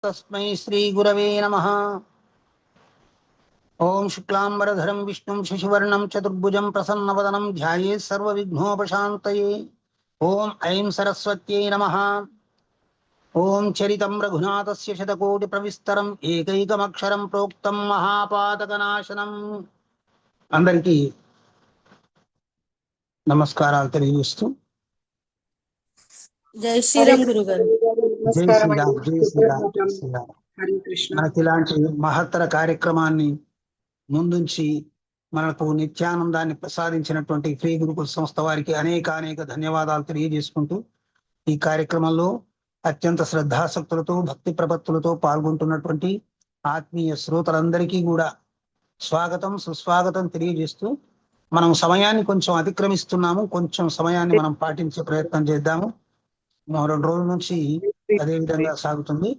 तस्मै श्री गुरवे नमः। ओम शुक्लांबरधरं विष्णुं शशिवर्णं चतुर्भुजं प्रसन्नवदनं ध्यायेत् सर्वविघ्नोपशान्तये। ओम ऐं सरस्वत्यै नमः। ओम चरितं रघुनाथस्य शतकोटिप्रविस्तरम् एकैकमक्षरं प्रोक्तं महापातकनाशनम्। అందరికీ నమస్కారాలు తెలియజేస్తూ జై శ్రీరామ్ గురుగారు. జై శ్రీరామ్, జై శ్రీరామ్, జై శ్రీరామ్. హరే కృష్ణ. మనకి ఇలాంటి మహత్తర కార్యక్రమాన్ని ముందుంచి మనకు నిత్యానందాన్ని ప్రసాదించినటువంటి శ్రీ గురుకుల సంస్థ వారికి అనేక ధన్యవాదాలు తెలియజేసుకుంటూ ఈ కార్యక్రమంలో అత్యంత శ్రద్ధాసక్తులతో భక్తి ప్రపత్తులతో పాల్గొంటున్నటువంటి ఆత్మీయ శ్రోతలందరికీ కూడా స్వాగతం సుస్వాగతం తెలియజేస్తూ మనం సమయాన్ని కొంచెం అతిక్రమిస్తున్నాము. కొంచెం సమయాన్ని మనం పాటించే ప్రయత్నం చేద్దాము. 2 రోజుల నుంచి అదే విధంగా సాగుతుంది.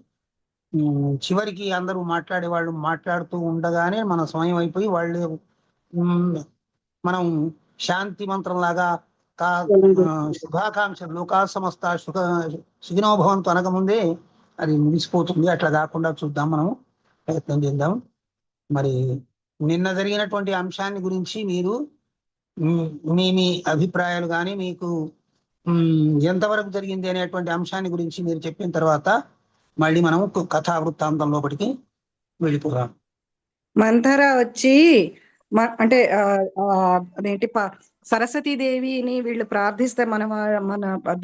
చివరికి అందరూ మాట్లాడే వాళ్ళు మాట్లాడుతూ ఉండగానే మన సమయం అయిపోయి వాళ్ళు మనం శాంతి మంత్రం లాగా శుభాకాంక్షలు లోకా సమస్త సుఖినోభవంతో అనకముందే అది ముగిసిపోతుంది. అట్లా కాకుండా చూద్దాం, మనం ప్రయత్నం చేద్దాం. మరి నిన్న జరిగినటువంటి అంశాన్ని గురించి మీరు మీ అభిప్రాయాలు కానీ మీకు ఎంతవరకు జరిగింది అనేటువంటి అంశాన్ని గురించి మీరు చెప్పిన తర్వాత మళ్ళీ మనం కథా వృత్తాంతం లోపలికి వెళ్ళిపోదాం. మంథర వచ్చి అంటే అదేంటి సరస్వతీదేవిని వీళ్ళు ప్రార్థిస్తే మన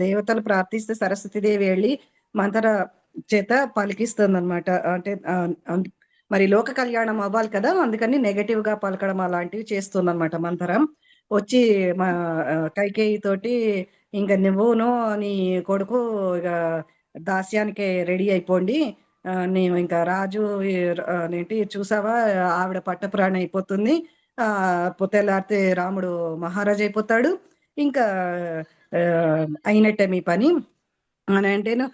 దేవతలు ప్రార్థిస్తే సరస్వతీదేవి వెళ్ళి మంథర చేత పలికిస్తుంది అనమాట. అంటే మరి లోక కళ్యాణం అవ్వాలి కదా, అందుకని నెగటివ్ గా పలకడం అలాంటివి చేస్తుంది అనమాట. మంథరం వచ్చి కైకేయి తోటి ఇంకా నువ్వును నీ కొడుకు ఇక దాస్యానికి రెడీ అయిపోండి, నేను ఇంకా రాజు ఏంటి చూసావా ఆవిడ పట్టపురాణి అయిపోతుంది, తెల్లారితే రాముడు మహారాజు అయిపోతాడు, ఇంకా అయినట్టే మీ పని అని అంటేను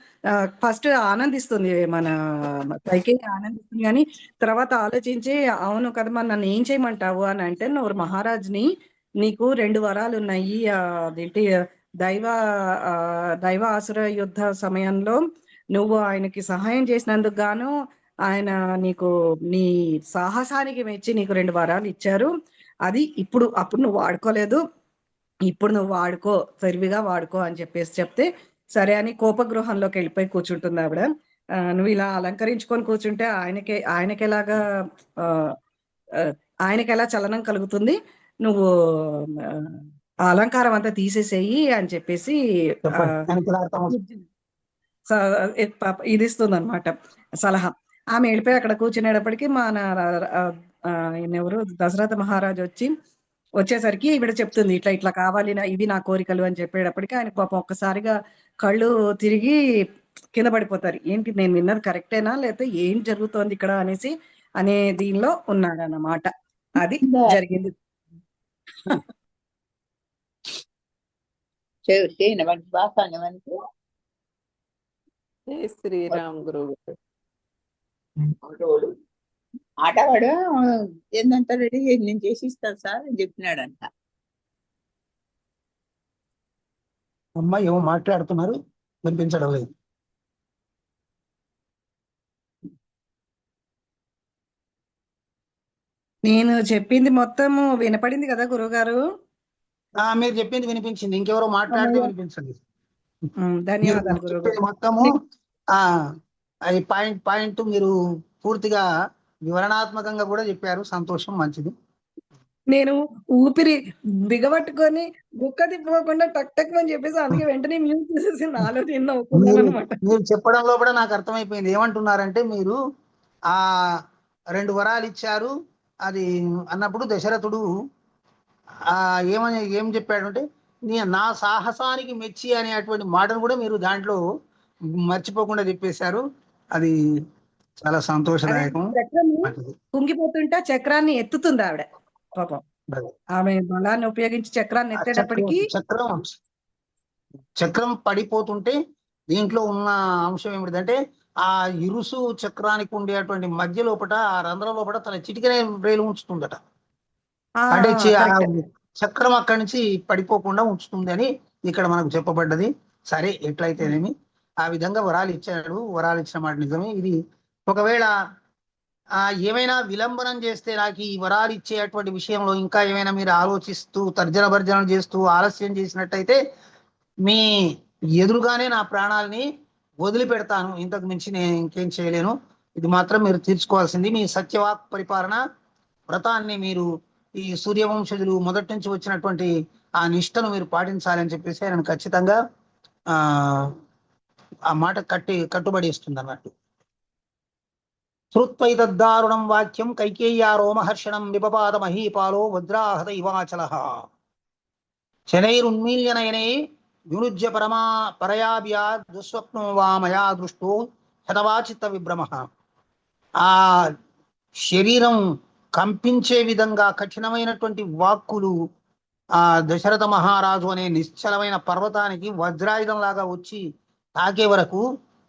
ఫస్ట్ ఆనందిస్తుంది, మన కైకేయి ఆనందిస్తుంది. కానీ తర్వాత ఆలోచించి అవును కదా మరి నన్ను ఏం చేయమంటావు అని అంటే, నువ్వు మహారాజుని, నీకు 2 వరాలు ఉన్నాయి. అదేంటి దైవ ఆసుర యుద్ధ సమయంలో నువ్వు ఆయనకి సహాయం చేసినందుకు గాను ఆయన నీకు నీ సాహసానికి మెచ్చి నీకు 2 వరాలు ఇచ్చారు. అది అప్పుడు నువ్వు వాడుకోలేదు, ఇప్పుడు నువ్వు వాడుకో, తెలివిగా వాడుకో అని చెప్తే సరే అని కోపగృహంలోకి వెళ్ళిపోయి కూర్చుంటుంది ఆవిడ. నువ్వు ఇలా అలంకరించుకొని కూర్చుంటే ఆయనకెలా చలనం కలుగుతుంది, నువ్వు అలంకారం అంతా తీసేసేయి అని చెప్పేసి ఇది ఇస్తుంది అనమాట సలహా. ఆమె వెళ్ళిపోయి అక్కడ కూర్చునేటప్పటికి మన ఎవరు దశరథ మహారాజు వచ్చేసరికి ఈవిడ చెప్తుంది, ఇట్లా కావాలి, ఇవి నా కోరికలు అని చెప్పేటప్పటికి ఆయన పాపం ఒక్కసారిగా కళ్ళు తిరిగి కింద పడిపోతారు. ఏంటి నేను విన్నది కరెక్టేనా లేకపోతే ఏం జరుగుతోంది ఇక్కడ అనేసి అనే దీనిలో ఉన్నాడు అన్నమాట. అది జరిగింది. శ్రీరామ్ గురువు ఆటవాడు ఏందంతా రెడీ నేను చేసి ఇస్తాను సార్ అని చెప్పినాడంట. అమ్మ ఏమో మాట్లాడుతున్నారు, వినిపించడం లేదు. నేను చెప్పింది మొత్తం వినపడింది కదా గురువుగారు? మీరు చెప్పింది వినిపించింది, ఇంకెవరో మాట్లాడితే వినిపించండి. ధన్యవాదాలు గురువుగారు. మొత్తము అది పాయింట్ మీరు పూర్తిగా వివరణాత్మకంగా కూడా చెప్పారు, సంతోషం, మంచిది. నేను ఊపిరి బిగబట్టుకొని గుక్క తిప్పుకోకుండా టక్ అని చెప్పేసి అందుకే వెంటనే మ్యూట్ చేసేసి నాలో మీరు చెప్పడంలో కూడా నాకు అర్థమైపోయింది. ఏమంటున్నారంటే, మీరు ఆ 2 వరాలు ఇచ్చారు అది అన్నప్పుడు దశరథుడు ఏం చెప్పాడు అంటే, నా సాహసానికి మెచ్చి అనేటువంటి మాటను కూడా మీరు దాంట్లో మర్చిపోకుండా చెప్పేశారు. అది చాలా సంతోషదాయకం. కుంగిపోతుంటే చక్రాన్ని ఎత్తుతుంది ఆవిడ పాపం. ఆమె బలాన్ని ఉపయోగించి చక్రాన్ని ఎత్తేటప్పటికి చక్రం పడిపోతుంటే దీంట్లో ఉన్న అంశం ఏమిటంటే, ఆ ఇరుసు చక్రానికి ఉండేటువంటి మధ్య లోపల ఆ రంధ్రం లోపల తన చిటికనే రేలు ఉంచుతుందట. అంటే చక్రం అక్కడి నుంచి పడిపోకుండా ఉంచుతుంది అని ఇక్కడ మనకు చెప్పబడ్డది. సరే, ఎట్లయితేనేమి ఆ విధంగా వరాలు ఇచ్చాడు. వరాలు ఇచ్చిన మాట నిజమే. ఇది ఒకవేళ ఏమైనా విలంబనం చేస్తే నాకు ఈ వరాలు ఇచ్చేటువంటి విషయంలో ఇంకా ఏమైనా మీరు ఆలోచిస్తూ తర్జన భర్జన చేస్తూ ఆలస్యం చేసినట్టయితే మీ ఎదురుగానే నా ప్రాణాలని వదిలిపెడతాను. ఇంతకు మించి నేను ఇంకేం చేయలేను. ఇది మాత్రం మీరు తీర్చుకోవాల్సింది. మీ సత్యవాక్ పరిపాలన వ్రతాన్ని మీరు ఈ సూర్యవంశజులు మొదటి నుంచి వచ్చినటువంటి ఆ నిష్టను మీరు పాటించాలని చెప్పేసి ఆయన ఖచ్చితంగా ఆ ఆ మాట కట్టుబడి ఇస్తుంది అన్నట్టు. శ్రుత్వైతద్దారుణం వాక్యం కైకేయ్యా రోమహర్షణం విపపాద మహీపాలో వజ్రాహత ఇవాచల శనైరున్మీల్య నయనే వినుజ్య పరయాభ్యా దుస్వప్నో వా మయా దృష్టో హతవాచిత్త విభ్రమ. ఆ శరీరం కంపించే విధంగా కఠినమైనటువంటి వాక్కులు ఆ దశరథ మహారాజు అనే నిశ్చలమైన పర్వతానికి వజ్రాయుధం లాగా వచ్చి తాకే వరకు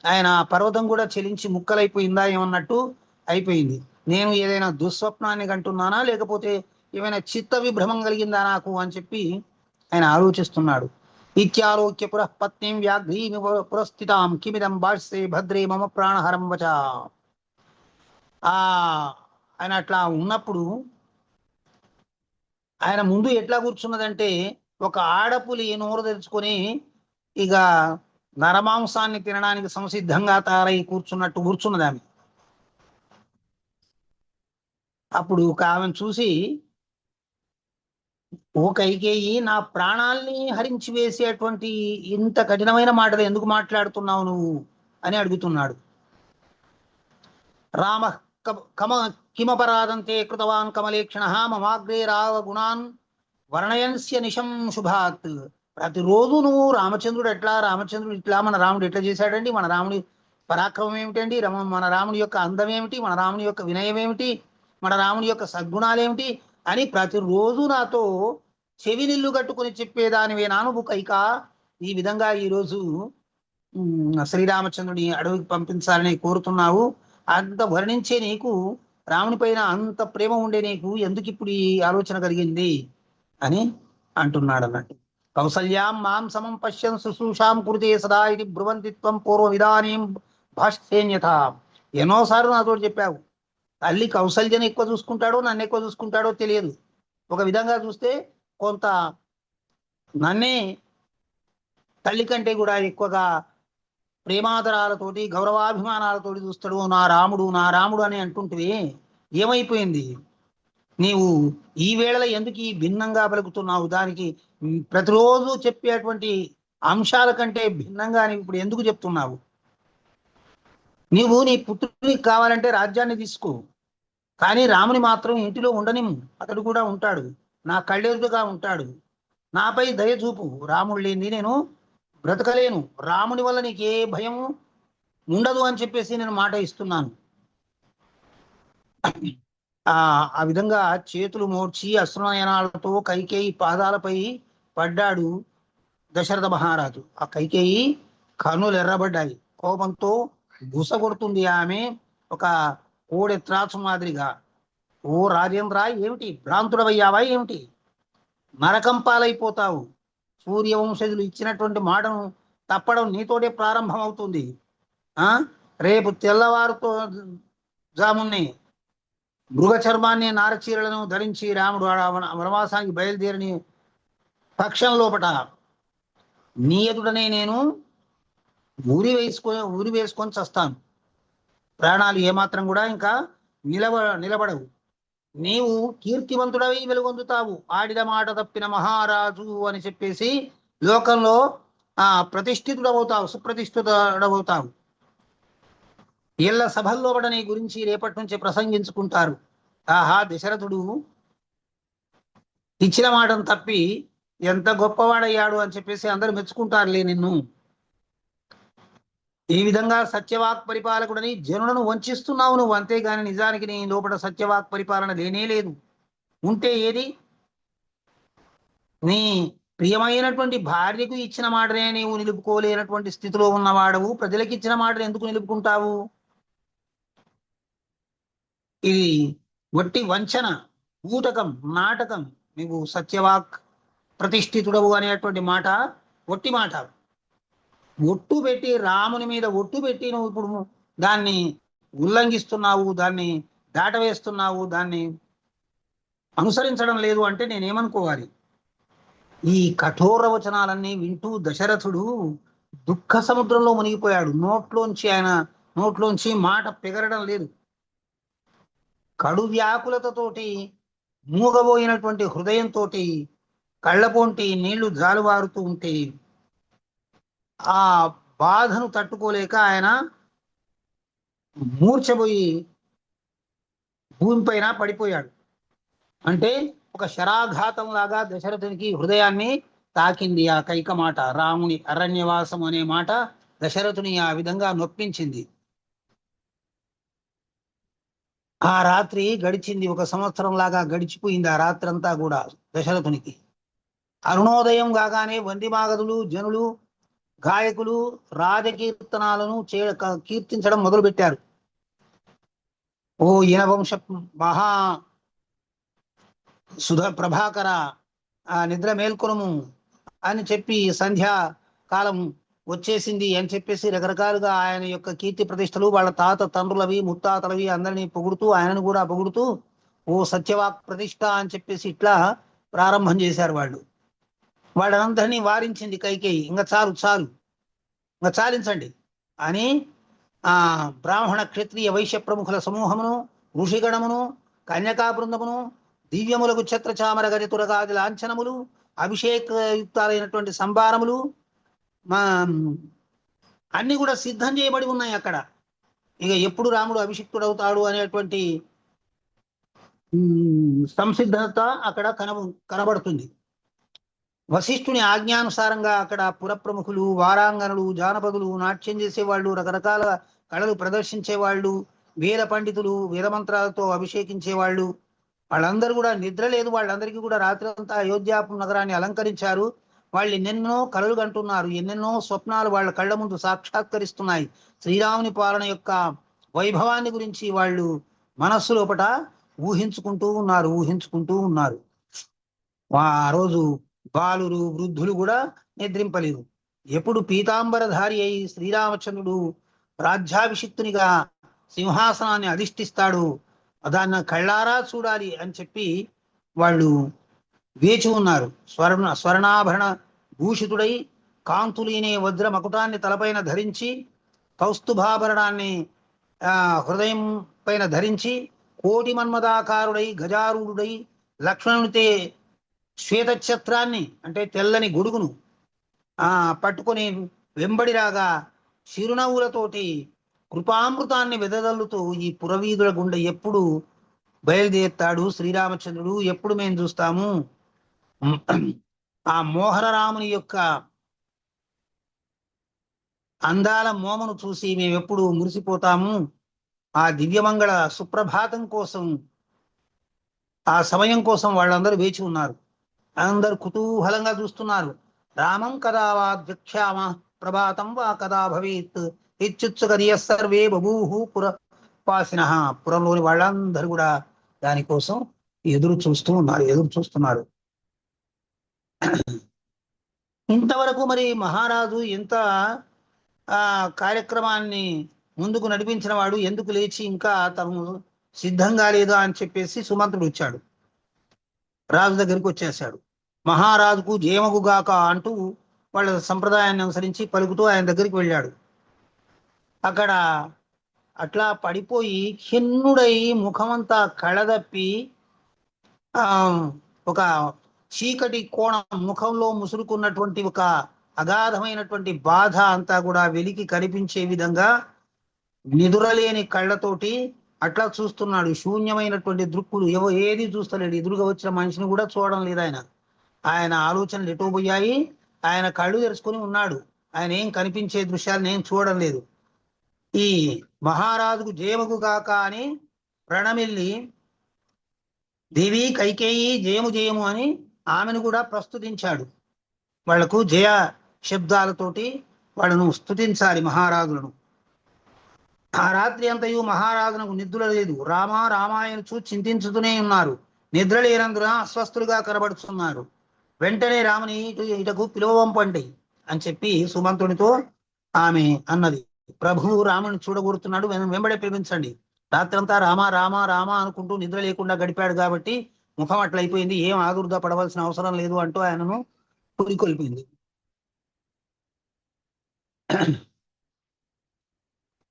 ఆయన పర్వతం కూడా చెలించి ముక్కలైపోయిందా ఏమన్నట్టు అయిపోయింది. నేను ఏదైనా దుస్వప్నాన్ని కంటున్నానా, లేకపోతే ఏమైనా చిత్త విభ్రమం కలిగిందా నాకు అని చెప్పి ఆయన ఆలోచిస్తున్నాడు. ఇత్యాలోక్య పురః పత్నిం వ్యాఘ్రీమి పురస్థితాం కిమిదం భాష్యే భద్రే మమ ప్రాణహరం వచ. ఆయన అట్లా ఉన్నప్పుడు ఆయన ముందు ఎట్లా కూర్చున్నదంటే ఒక ఆడపులి నోరు తెరుచుకొని ఇక నరమాంసాన్ని తినడానికి సంసిద్ధంగా తయారై కూర్చున్నట్టు కూర్చున్నది ఆమె. అప్పుడు ఆమెను చూసి, ఓ కైకేయి, నా ప్రాణాల్ని హరించి వేసేటువంటి ఇంత కఠినమైన మాటలు ఎందుకు మాట్లాడుతున్నావు నువ్వు అని అడుగుతున్నాడు. రామ కిమపరాధంతే కృతవాన్ కమలేక్షణ మమాగ్రే రావ గుణాన్ వర్ణయన్స్య నిశం శుభాత్. ప్రతిరోజు నువ్వు రామచంద్రుడు ఇట్లా మన రాముడు ఎట్లా చేశాడండి, మన రాముడి పరాక్రమం ఏమిటండి, మన రాముడి యొక్క అందం ఏమిటి, మన రాముడి యొక్క వినయం ఏమిటి, మన రాముడి యొక్క సద్గుణాలేమిటి అని ప్రతిరోజు నాతో చెవి నిల్లు కట్టుకుని చెప్పేదానివేనా నువ్వు కైక. ఈ విధంగా ఈరోజు శ్రీరామచంద్రుని అడవికి పంపించాలని కోరుతున్నావు. అంత వర్ణించే నీకు, రాముని పైన అంత ప్రేమ ఉండే నీకు ఎందుకు ఇప్పుడు ఈ ఆలోచన కలిగింది అని అంటున్నాడు అన్నట్టు. కౌసల్యాం మాం సమం పశ్యన్ శుశ్రూషాం కురుతే సదా ఇది బ్రువంతిత్వం పూర్వ విధానం భాష్యేన్యథ. ఎన్నోసార్లు నాతో చెప్పావు, తల్లి కౌసల్యని ఎక్కువ చూసుకుంటాడో నన్ను ఎక్కువ చూసుకుంటాడో తెలియదు. ఒక విధంగా చూస్తే కొంత నన్నే తల్లి కంటే కూడా ఎక్కువగా ప్రేమాదరాలతోటి గౌరవాభిమానాలతోటి చూస్తాడు. నా రాముడు అని అంటుంటే ఏమైపోయింది? నీవు ఈ వేళలో ఎందుకు ఈ భిన్నంగా పలుకుతున్నావు? దానికి ప్రతిరోజు చెప్పేటువంటి అంశాల కంటే భిన్నంగా నీవు ఇప్పుడు ఎందుకు చెప్తున్నావు? నీవు నీ పుత్రునికి కావాలంటే రాజ్యాన్ని తీసుకో, కానీ రాముని మాత్రం ఇంటిలో ఉండనిమ్ము. అతడు కూడా ఉంటాడు, నా కళ్ళెదురుగా ఉంటాడు. నాపై దయ చూపు. రాముడు లేనిది నేను బ్రతకలేను. రాముని వల్ల నీకు ఏ భయము ఉండదు అని చెప్పేసి నేను మాట ఇస్తున్నాను. ఆ విధంగా చేతులు మోడ్చి అశ్రునయనాలతో కైకేయి పాదాలపై పడ్డాడు దశరథ మహారాజు. ఆ కైకేయి కన్నులు ఎర్రబడ్డాయి. కోపంతో గుసగొడుతుంది ఆమె ఒక కోడె త్రాసు మాదిరిగా. ఓ రాజేంద్ర, ఏమిటి భ్రాంతుడవయ్యావా ఏమిటి? నరకం పాలైపోతావు. సూర్యవంశజులు ఇచ్చినటువంటి మాటను తప్పడం నీతోటే ప్రారంభం అవుతుంది. రేపు తెల్లవారుతో జామున్నే మృగ చర్మాన్ని నారచీరలను ధరించి రాముడు వనవాసానికి బయలుదేరిని పక్షం లోపట నీ ఎదుటనే నేను ఊరి వేసుకొని చస్తాను. ప్రాణాలు ఏమాత్రం కూడా ఇంకా నిలబడవు. నీవు కీర్తివంతుడవి వెలుగొందుతావు. ఆడిన మాట తప్పిన మహారాజు అని చెప్పేసి లోకంలో ప్రతిష్ఠితుడవుతావు, సుప్రతిష్ఠితుడవుతావు. ఇళ్ల సభల్లో కూడా నీ గురించి రేపటి నుంచి ప్రసంగించుకుంటారు. ఆహా, దశరథుడు ఇచ్చిన మాటను తప్పి ఎంత గొప్పవాడయ్యాడు అని చెప్పేసి అందరూ మెచ్చుకుంటారులే నిన్ను. ఈ విధంగా సత్యవాక్ పరిపాలకుడని జనులను వంచిస్తున్నావు నువ్వు, అంతేగాని నిజానికి నీ లోపల సత్యవాక్ పరిపాలన లేనే లేదు. ఉంటే ఏది? నీ ప్రియమైనటువంటి భార్యకు ఇచ్చిన మాటనే నీవు నిలుపుకోలేనటువంటి స్థితిలో ఉన్నవాడవు. ప్రజలకు ఇచ్చిన మాటను ఎందుకు నిలుపుకుంటావు? ఇది వట్టి వంచన, ఊటకం, నాటకం. నీవు సత్యవాక్ ప్రతిష్ఠితుడవు అనేటువంటి మాట వట్టి మాట. ఒట్టు పెట్టి రాముని మీద ఒట్టు పెట్టి నువ్వు ఇప్పుడు దాన్ని ఉల్లంఘిస్తున్నావు, దాన్ని దాటవేస్తున్నావు, దాన్ని అనుసరించడం లేదు అంటే నేనేమనుకోవాలి? ఈ కఠోర వచనాలన్నీ వింటూ దశరథుడు దుఃఖ సముద్రంలో మునిగిపోయాడు. నోట్లోంచి మాట పిగరడం లేదు. కడు వ్యాకులతతోటి మూగబోయినటువంటి హృదయంతో కళ్ళపోంటి నీళ్లు జాలువారుతూ ఉంటే ఆ బాధను తట్టుకోలేక ఆయన మూర్ఛపోయి భూమిపైన పడిపోయాడు. అంటే ఒక శరాఘాతం లాగా దశరథునికి హృదయాన్ని తాకింది ఆ కైక మాట. రాముని అరణ్యవాసం అనే మాట దశరథుని ఆ విధంగా నొప్పించింది. ఆ రాత్రి గడిచింది, 1 సంవత్సరం లాగా గడిచిపోయింది ఆ రాత్రి అంతా కూడా దశరథునికి. అరుణోదయం కాగానే వందిమాగదులు, జనులు, గాయకులు రాజకీర్తనాలను కీర్తించడం మొదలుపెట్టారు. ఓ ఈనవంశ మహా ప్రభాకర నిద్ర మేల్కొనము అని చెప్పి సంధ్యా కాలం వచ్చేసింది అని చెప్పేసి రకరకాలుగా ఆయన యొక్క కీర్తి ప్రతిష్టలు, వాళ్ళ తాత తండ్రులవి ముత్తాతలవి అందరినీ పొగుడుతూ ఆయనను కూడా పొగుడుతూ ఓ సత్యవాక్ ప్రతిష్ట అని చెప్పేసి ఇట్లా ప్రారంభం చేశారు. వాళ్ళందరినీ వారించింది కైకేయి. ఇంకా చాలు ఇంకా చాలించండి అని బ్రాహ్మణ క్షత్రియ వైశ్య ప్రముఖుల సమూహమును, ఋషిగణమును, కన్యకా బృందమును, దివ్యములకు ఛత్రచామర గజతురగాది లాంఛనములు, అభిషేకయుక్తాలైనటువంటి సంభారములు అన్ని కూడా సిద్ధం చేయబడి ఉన్నాయి అక్కడ. ఇక ఎప్పుడు రాముడు అభిషిక్తుడవుతాడు అనేటువంటి సంసిద్ధత అక్కడ కనబడుతుంది. వశిష్ఠుని ఆజ్ఞానుసారంగా అక్కడ పురప్రముఖులు, వారాంగనులు, జానపదులు, నాట్యం చేసేవాళ్ళు, రకరకాల కళలు ప్రదర్శించేవాళ్ళు, వేద పండితులు, వేదమంత్రాలతో అభిషేకించేవాళ్ళు, వాళ్ళందరూ కూడా నిద్ర లేదు. వాళ్ళందరికీ కూడా రాత్రి అంతా అయోధ్య నగరాన్ని అలంకరించారు. వాళ్ళు ఎన్నెన్నో కలలు కంటున్నారు, ఎన్నెన్నో స్వప్నాలు వాళ్ళ కళ్ళ ముందు సాక్షాత్కరిస్తున్నాయి. శ్రీరాముని పాలన యొక్క వైభవాన్ని గురించి వాళ్ళు మనస్సు లోపట ఊహించుకుంటూ ఉన్నారు. ఆ రోజు బాలురు, వృద్ధులు కూడా నిద్రింపలేదు. ఎప్పుడు పీతాంబరధారి అయి శ్రీరామచంద్రుడు రాజ్యాభిషిక్తునిగా సింహాసనాన్ని అధిష్ఠిస్తాడు, దాన్ని కళ్ళారా చూడాలి అని చెప్పి వాళ్ళు వేచి ఉన్నారు. స్వర్ణాభరణ భూషితుడై కాంతులీనే వజ్ర మకుటాన్ని తలపైన ధరించి, కౌస్తుభాభరణాన్ని హృదయం పైన ధరించి, కోటి మన్మదాకారుడై గజారూఢుడై లక్ష్మణునితే శ్వేతఛత్రాన్ని అంటే తెల్లని గొడుగును పట్టుకొని వెంబడిరాగా చిరునవ్వులతోటి కృపామృతాన్ని వెదజల్లుతూ ఈ పురవీధుల గుండె ఎప్పుడు బయలుదేరుతాడు శ్రీరామచంద్రుడు, ఎప్పుడు మేము చూస్తాము ఆ మోహన రాముని యొక్క అందాల మోమను చూసి మేము ఎప్పుడు మురిసిపోతాము. ఆ దివ్యమంగళ సుప్రభాతం కోసం, ఆ సమయం కోసం వాళ్ళందరూ వేచి ఉన్నారు. అందరు కుతూహలంగా చూస్తున్నారు. రామం కదా వా ద్విక్షామ ప్రభాతం వా కదా భవేత్ ఇత్యుత్సుకరియ సర్వే బభూహు పురపాసిన. పురంలోని వాళ్ళందరూ కూడా దానికోసం ఎదురు చూస్తున్నారు. ఇంతవరకు మరి మహారాజు ఎంత కార్యక్రమాన్ని ముందుకు నడిపించిన వాడు ఎందుకు లేచి ఇంకా తను సిద్ధంగా లేదా అని చెప్పేసి సుమంత్రుడు వచ్చాడు. రాజు దగ్గరికి వచ్చేసాడు. మహారాజుకు జయమగుగాక అంటూ వాళ్ళ సంప్రదాయాన్ని అనుసరించి పలుకుతూ ఆయన దగ్గరికి వెళ్ళాడు. అక్కడ అట్లా పడిపోయి ఖిన్నుడై ముఖమంతా కళదప్పి ఒక చీకటి కోణం ముఖంలో ముసురుకున్నటువంటి ఒక అగాధమైనటువంటి బాధ అంతా కూడా వెలికి కనిపించే విధంగా నిదురలేని కళ్ళతోటి అట్లా చూస్తున్నాడు. శూన్యమైనటువంటి దృక్కులు ఏది చూస్తలేడు. ఎదురుగా వచ్చిన మనిషిని కూడా చూడడం లేదు. ఆయన ఆలోచనలు ఎటో పోయాయి. ఆయన కళ్ళు తెరుచుకొని ఉన్నాడు. ఆయన ఏం కనిపించే దృశ్యాలను ఏం చూడడం లేదు. ఈ మహారాజుకు జయముకు కాక అని ప్రణమిల్లి దేవి కైకేయి జయము అని ఆమెను కూడా ప్రస్తుతించాడు. వాళ్లకు జయ శబ్దాలతోటి వాళ్ళను స్తుతించాలి మహారాజులను. ఆ రాత్రి అంతయు మహారాజునకు నిద్ర లేదు. రామాయణచూ చింతించుతూనే ఉన్నారు. నిద్ర లేనందున అస్వస్థులుగా కనబడుతున్నారు. వెంటనే రాముని ఇటకు పిలువంపండి అని చెప్పి సుమంతునితో ఆమె అన్నది, ప్రభువు రాముని చూడగోరుతున్నాడు, వెంబడే పిలిపించండి. రాత్రంతా రామా రామా రామా అనుకుంటూ నిద్ర లేకుండా గడిపాడు కాబట్టి ముఖం అట్లయిపోయింది, ఏం ఆదుర్దా పడవలసిన అవసరం లేదు అంటూ ఆయనను పురికొల్పింది.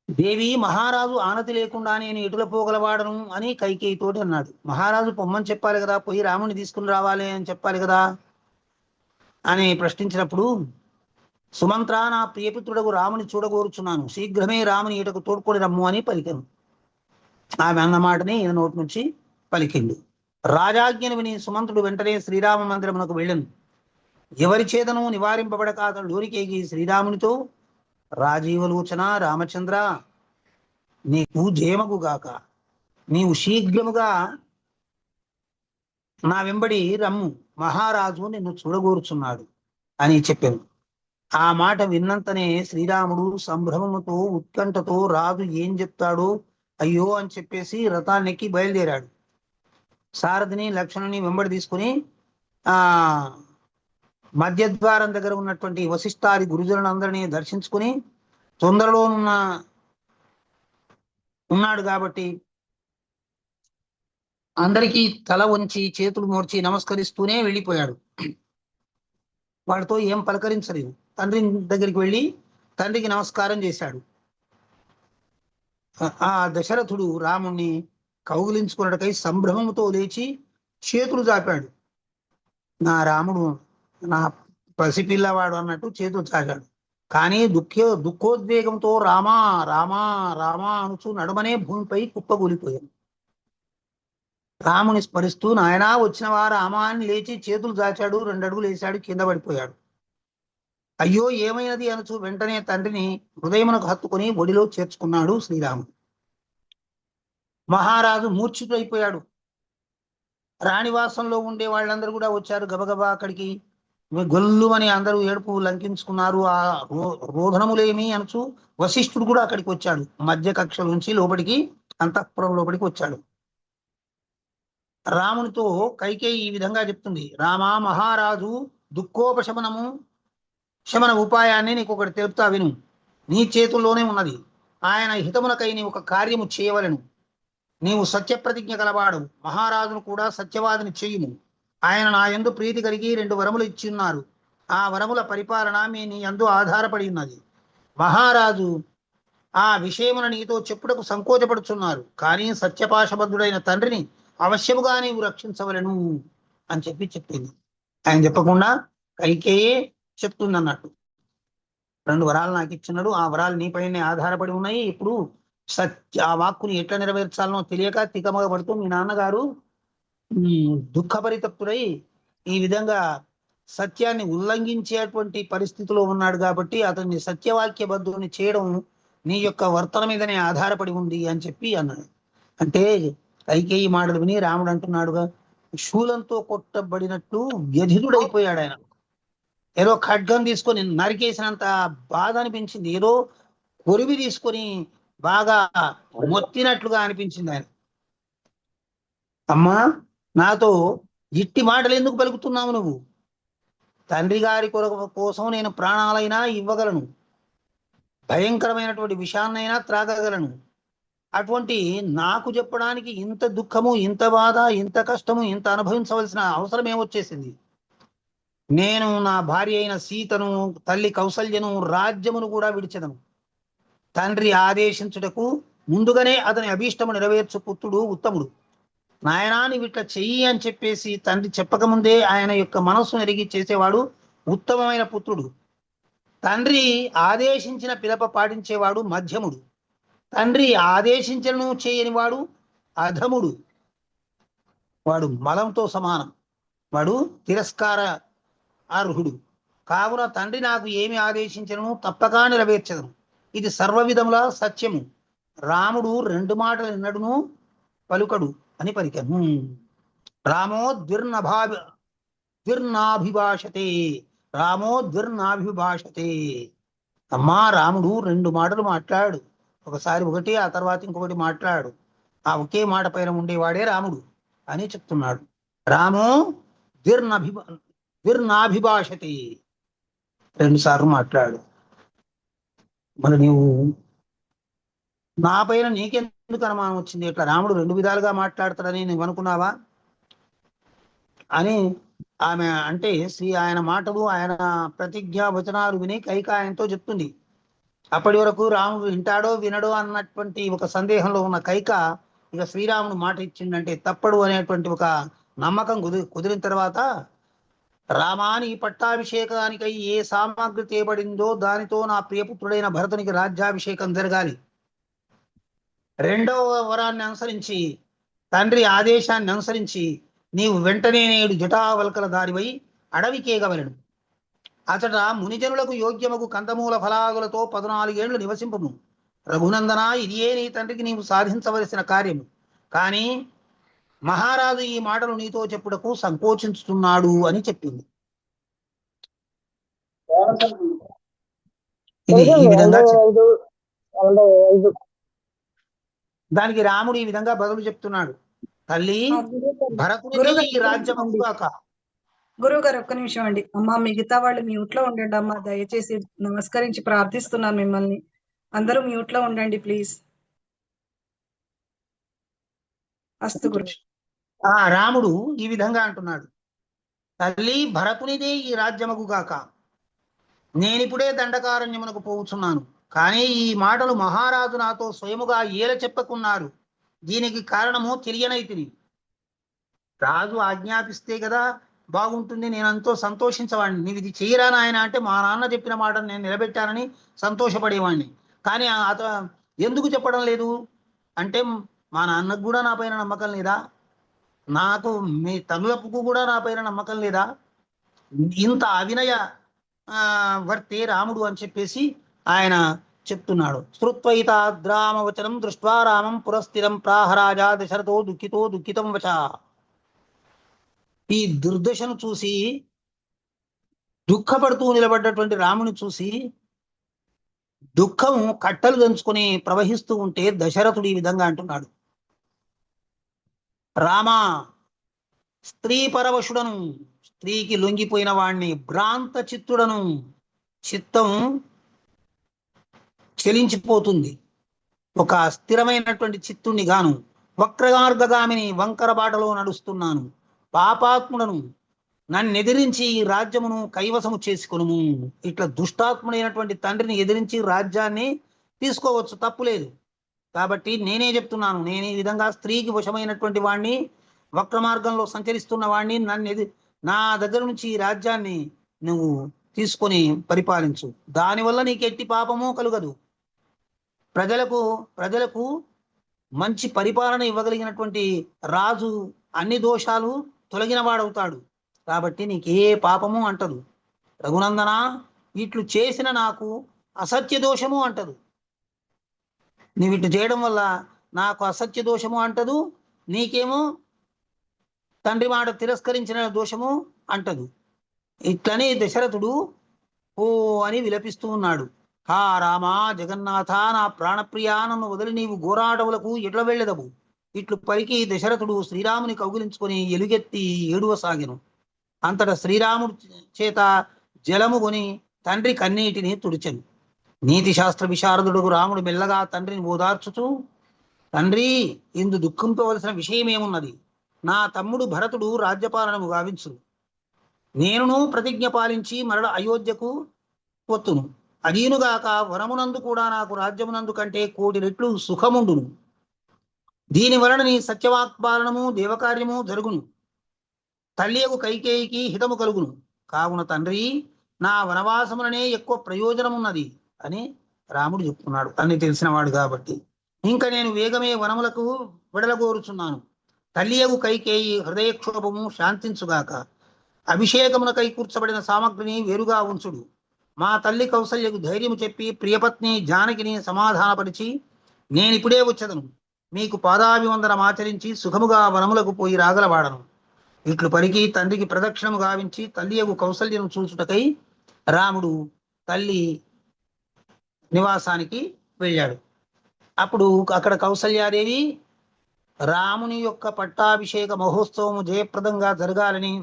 దేవి, మహారాజు ఆనతి లేకుండా నేను ఎటుల పోగలవాడను అని కైకేయితోటి అన్నాడు. మహారాజు పొమ్మని చెప్పాలి కదా, పోయి రాముని తీసుకుని రావాలి అని చెప్పాలి కదా అని ప్రశ్నించినప్పుడు, సుమంత్ర, నా ప్రియపుత్రుడకు రాముని చూడగోరుచున్నాను, శీఘ్రమే రాముని ఇటకు తోడ్కొని రమ్ము అని పలికాను. ఆమె అన్న మాటని ఈయన నోటి నుంచి పలికిండు. రాజాజ్ఞను విని సుమంత్రుడు వెంటనే శ్రీరామ మందిరమునకు వెళ్ళను. ఎవరి చేతను నివారింపబడక అతడు లోరికేగి శ్రీరామునితో, రాజీవలోచన రామచంద్ర, నీకు జయమగుగాక, నీవు శీఘ్రముగా నా వెంబడి రమ్ము, మహారాజు నిన్ను చూడగోరుచున్నాడు అని చెప్పాను. ఆ మాట విన్నంతనే శ్రీరాముడు సంభ్రమముతో ఉత్కంఠతో రాజు ఏం చెప్తాడో అయ్యో అని చెప్పేసి రథాన్నెక్కి బయలుదేరాడు. సారథిని లక్ష్మణుని వెంబడి తీసుకుని ఆ మధ్యద్వారం దగ్గర ఉన్నటువంటి వశిష్ఠాది గురుజనులందరినీ దర్శించుకుని, తొందరలో ఉన్నాడు కాబట్టి అందరికీ తల వంచి చేతులు మోర్చి నమస్కరిస్తూనే వెళ్ళిపోయాడు. వాడితో ఏం పలకరించలేదు. తండ్రి దగ్గరికి వెళ్ళి తండ్రికి నమస్కారం చేశాడు. ఆ దశరథుడు రాముణ్ణి కౌగిలించుకున్నటకై సంభ్రమముతో లేచి చేతులు చాపాడు. నా రాముడు నా పసిపిల్లవాడు అన్నట్టు చేతులు చాచాడు. కానీ దుఃఖోద్వేగంతో రామా రామా రామా అనుచు నడుమనే భూమిపై కుప్పగూలిపోయాడు. రాముని స్మరిస్తూ నాయనా వచ్చినవా రామా అని లేచి చేతులు చాచాడు. 2 అడుగులు వేశాడు, కింద పడిపోయాడు. అయ్యో ఏమైనది అనుచు వెంటనే తండ్రిని హృదయమునకు హత్తుకుని ఒడిలో చేర్చుకున్నాడు శ్రీరాముడు. మహారాజు మూర్ఛితుడైపోయాడు. రాణివాసంలో ఉండే వాళ్ళందరూ కూడా వచ్చారు గబగబా అక్కడికి. గొల్లుమని అందరూ ఏడుపు లంకించుకున్నారు. ఆ రోధనములేమి అనుచు వశిష్ఠుడు కూడా అక్కడికి వచ్చాడు. మధ్య కక్షల నుంచి లోపలికి, అంతఃపురం లోపలికి వచ్చాడు. రామునితో కైకేయి ఈ విధంగా చెప్తుంది, రామా, మహారాజు శమన ఉపాయాన్ని నీకు ఒకటి తెలుపుతా విను. నీ చేతుల్లోనే ఉన్నది. ఆయన హితమునకై నీ ఒక కార్యము చేయవలను. నీవు సత్యప్రతిజ్ఞ కలవాడు. మహారాజును కూడా సత్యవాదిని చేయుము. ఆయన నా యందు ప్రీతి కలిగి 2 వరములు ఇచ్చి ఉన్నారు. ఆ వరముల పరిపాలన నీ యందు ఆధారపడి ఉన్నది. మహారాజు ఆ విషయమున నీతో చెప్పుటకు సంకోచపడుచున్నారు. కానీ సత్యపాశబద్ధుడైన తండ్రిని అవశ్యముగా నీవు రక్షించవలను అని చెప్పింది. ఆయన చెప్పకుండా కైకేయే చెప్తుంది అన్నట్టు. 2 వరాలు నాకు ఇచ్చినాడు, ఆ వరాలు నీపైనే ఆధారపడి ఉన్నాయి. ఇప్పుడు ఆ వాక్కుని ఎట్లా నెరవేర్చాలనో తెలియక తికమగ పడుతూ మీ నాన్నగారు దుఃఖపరితప్తుడై ఈ విధంగా సత్యాన్ని ఉల్లంఘించేటువంటి పరిస్థితిలో ఉన్నాడు కాబట్టి అతన్ని సత్యవాక్యబద్ధుని చేయడం నీ యొక్క వర్తన మీదనే ఆధారపడి ఉంది అని చెప్పి అన్నాడు. అంటే కైకేయి మాటలు విని రాముడు అంటున్నాడుగా, శూలంతో కొట్టబడినట్టు వ్యధితుడైపోయాడు ఆయన. ఏదో ఖడ్గం తీసుకొని నరికేసినంత బాధ అనిపించింది. ఏదో కొరివి తీసుకొని బాగా మొత్తినట్లుగా అనిపించింది ఆయన. అమ్మా, నాతో ఇట్టి మాటలు ఎందుకు పలుకుతున్నావు నువ్వు? తండ్రి గారి కోసం నేను ప్రాణాలైనా ఇవ్వగలను, భయంకరమైనటువంటి విషయాన్నైనా త్రాగగలను. అటువంటి నాకు చెప్పడానికి ఇంత దుఃఖము, ఇంత బాధ, ఇంత కష్టము, ఇంత అనుభవించవలసిన అవసరం ఏమొచ్చేసింది? నేను నా భార్య అయిన సీతను, తల్లి కౌసల్యను, రాజ్యమును కూడా విడిచెదను. తండ్రి ఆదేశించుటకు ముందుగానే అతని అభీష్టము నెరవేర్చు పుత్రుడు ఉత్తముడు. నాయనాన్ని విట్ల చెయ్యి అని చెప్పేసి తండ్రి చెప్పకముందే ఆయన యొక్క మనస్సును ఎరిగి చేసేవాడు ఉత్తమమైన పుత్రుడు. తండ్రి ఆదేశించిన పిలప పాటించేవాడు మధ్యముడు. తండ్రి ఆదేశించను చేయని వాడు అధముడు. వాడు మలంతో సమానం, వాడు తిరస్కార అర్హుడు. కావున తండ్రి నాకు ఏమి ఆదేశించను తప్పక నెరవేర్చదను. ఇది సర్వవిధముల సత్యము. రాముడు 2 మాటలు ఎన్నడును పలుకడు అని పలికను. రామో ద్విర్నాభిభాషతే, రామో ద్విర్నాభిభాషతే. అమ్మా, రాముడు 2 మాటలు మాట్లాడు. ఒకసారి ఒకటి, ఆ తర్వాత ఇంకొకటి మాట్లాడు. ఆ ఒకే మాట పైన ఉండేవాడే రాముడు అని చెప్తున్నాడు. రామో ద్విర్నాభిభాషతే, 2 సార్లు మాట్లాడు. మరి నీవు నా పైన నీకెందుకు అనుమానం వచ్చింది? ఇట్లా రాముడు రెండు విధాలుగా మాట్లాడతాడని నువ్వు అనుకున్నావా అని ఆమె అంటే ఆయన మాటలు, ఆయన ప్రతిజ్ఞా వచనాలు విని కైక ఆయనతో చెప్తుంది. అప్పటి వరకు రాముడు వింటాడో వినడో అన్నటువంటి ఒక సందేహంలో ఉన్న కైక ఇక శ్రీరాముడు మాట ఇచ్చిందంటే తప్పడు అనేటువంటి ఒక నమ్మకం కుదిరిన తర్వాత, రామాని పట్టాభిషేకానికై ఏ సామాగ్రి తేబడిందో దానితో నా ప్రియపుత్రుడైన భరతునికి రాజ్యాభిషేకం జరగాలి. రెండవ వరాన్ని అనుసరించి, తండ్రి ఆదేశాన్ని అనుసరించి నీవు వెంటనే నేడు జటావల్కల దారివై అడవికేగవలను. అతట మునిజనులకు యోగ్యమగు కందమూల ఫలాదులతో 14 ఏళ్లు నివసింపము. రఘునందన, ఇదియే నీ తండ్రికి నీవు సాధించవలసిన కార్యము. కానీ మహారాజు ఈ మాటలు నీతో చెప్పుటకు సంకోచించుతున్నాడు అని చెప్పింది. ఇది ఈ విధంగా దానికి రాముడు ఈ విధంగా బదులు చెప్తున్నాడు. తల్లి, భరతునికి ఈ రాజ్యం కాక. గురువు గారు ఒక్క నిమిషం అండి. అమ్మా, మిగతా వాళ్ళు మ్యూట్ లో ఉండండి అమ్మా, దయచేసి నమస్కరించి ప్రార్థిస్తున్నాను మిమ్మల్ని. అందరూ మ్యూట్ లో ఉండండి ప్లీజ్. అస్తు గురు. రాముడు ఈ విధంగా అంటున్నాడు. తల్లి, భరతునిదే ఈ రాజ్యమగు గాక. నేనిప్పుడే దండకారణ్యమునకు పోవుచున్నాను. కానీ ఈ మాటలు మహారాజు నాతో స్వయముగా ఏల చెప్పకున్నారు. దీనికి కారణము తెలియనైతిని. రాజు ఆజ్ఞాపిస్తే కదా బాగుంటుంది, నేను ఎంతో సంతోషించవాడిని. నీవు ఇది చేయరా నాయన అంటే మా నాన్న చెప్పిన మాటను నేను నిలబెట్టానని సంతోషపడేవాడిని. కానీ ఎందుకు చెప్పడం లేదు అంటే, మా నాన్నకు కూడా నా పైన నమ్మకం లేదా? నాకు మీ తనులకు కూడా నా పైన నమ్మకం లేదా? ఇంత అవినయ వర్తే రాముడు అని చెప్పేసి ఆయన చెప్తున్నాడు. శ్రుత్వైతాద్రామవచనం దృష్ట్వా రామం పురస్థిరం ప్రాహరాజా దశరథో దుఃఖితం వచ. ఈ దుర్దశను చూసి దుఃఖపడుతూ నిలబడ్డటువంటి రాముని చూసి దుఃఖం కట్టలు దంచుకొని ప్రవహిస్తూ ఉంటే దశరథుడు ఈ విధంగా అంటున్నాడు. రామా, స్త్రీ పరవశుడను, స్త్రీకి లొంగిపోయిన వాణ్ణి, భ్రాంత చిత్తుడను, చిత్తం చెలించిపోతుంది, ఒక స్థిరమైనటువంటి చిత్తుణ్ణి గాను, వక్రమార్గగామిని, వంకర బాటలో నడుస్తున్నాను, పాపాత్ముడను, నన్ను ఎదిరించి ఈ రాజ్యమును కైవసము చేసుకును. ఇట్లా దుష్టాత్ముడైనటువంటి తండ్రిని ఎదిరించి రాజ్యాన్ని తీసుకోవచ్చు, తప్పులేదు. కాబట్టి నేనే చెప్తున్నాను, నేను ఈ విధంగా స్త్రీకి వశమైనటువంటి వాణ్ణి, వక్ర మార్గంలో సంచరిస్తున్న వాణ్ణి, నా దగ్గర నుంచి ఈ రాజ్యాన్ని నువ్వు తీసుకొని పరిపాలించు. దానివల్ల నీకు ఎట్టి పాపము కలుగదు. ప్రజలకు మంచి పరిపాలన ఇవ్వగలిగినటువంటి రాజు అన్ని దోషాలు తొలగిన వాడవుతాడు. కాబట్టి నీకు ఏ పాపము అంటదు. రఘునందన, ఇట్లు చేసిన నాకు అసత్య దోషము అంటదు. నీవు ఇట్లు చేయడం వల్ల నాకు అసత్య దోషము అంటదు, నీకేమో తండ్రి మాట తిరస్కరించిన దోషము అంటదు. ఇట్లని దశరథుడు ఓ అని విలపిస్తూ ఉన్నాడు. హా రామా జగన్నాథ, నా ప్రాణప్రియా, నన్ను వదిలి నీవు ఘోరాటవులకు ఎట్ల వెళ్ళెదవు? ఇట్లు పలికి దశరథుడు శ్రీరాముని కౌగిలించుకొని ఎలుగెత్తి ఏడువసాగెను. అంతటా శ్రీరాముడు చేత జలము కొని తండ్రి కన్నీటిని తుడిచెను. నీతి శాస్త్ర విశారదుడు రాముడు మెల్లగా తండ్రిని ఓదార్చుతూ, తండ్రి, ఇందు దుఃఖింపవలసిన విషయమేమున్నది? నా తమ్ముడు భరతుడు రాజ్యపాలనము గావించు. నేనును ప్రతిజ్ఞ పాలించి మరల అయోధ్యకు పొత్తును. అదీనుగాక వనమునందు కూడా నాకు రాజ్యమునందు కంటే 1,000 రెట్లు సుఖముండును. దీని వలన నీ సత్యవాక్పాలనము దేవకార్యము జరుగును. తల్లియకు కైకేయికి హితము కలుగును. కావున తండ్రి, నా వనవాసములనే ఎక్కువ ప్రయోజనమున్నది అని రాముడు చెప్తున్నాడు, అన్ని తెలిసినవాడు కాబట్టి. ఇంకా నేను వేగమే వనములకు విడలగోరుచున్నాను. తల్లియగు కైకేయి హృదయక్షోభము శాంతించుగాక. అభిషేకమునకై కూర్చబడిన సామగ్రిని వేరుగా ఉంచుడు. మా తల్లి కౌసల్యకు ధైర్యము చెప్పి ప్రియపత్ని జానకిని సమాధానపరిచి నేనిప్పుడే వచ్చదను. మీకు పాదాభివందనం ఆచరించి సుఖముగా వనములకు పోయి రాగలవాడను. ఇట్లు పలికి తండ్రికి ప్రదక్షిణము గావించి తల్లియగు కౌసల్యను చూచుటకై రాముడు తల్లి నివాసానికి వెళ్ళాడు. అప్పుడు అక్కడ కౌసల్యాదేవి రాముని యొక్క పట్టాభిషేక మహోత్సవము జయప్రదంగా జరగాలని,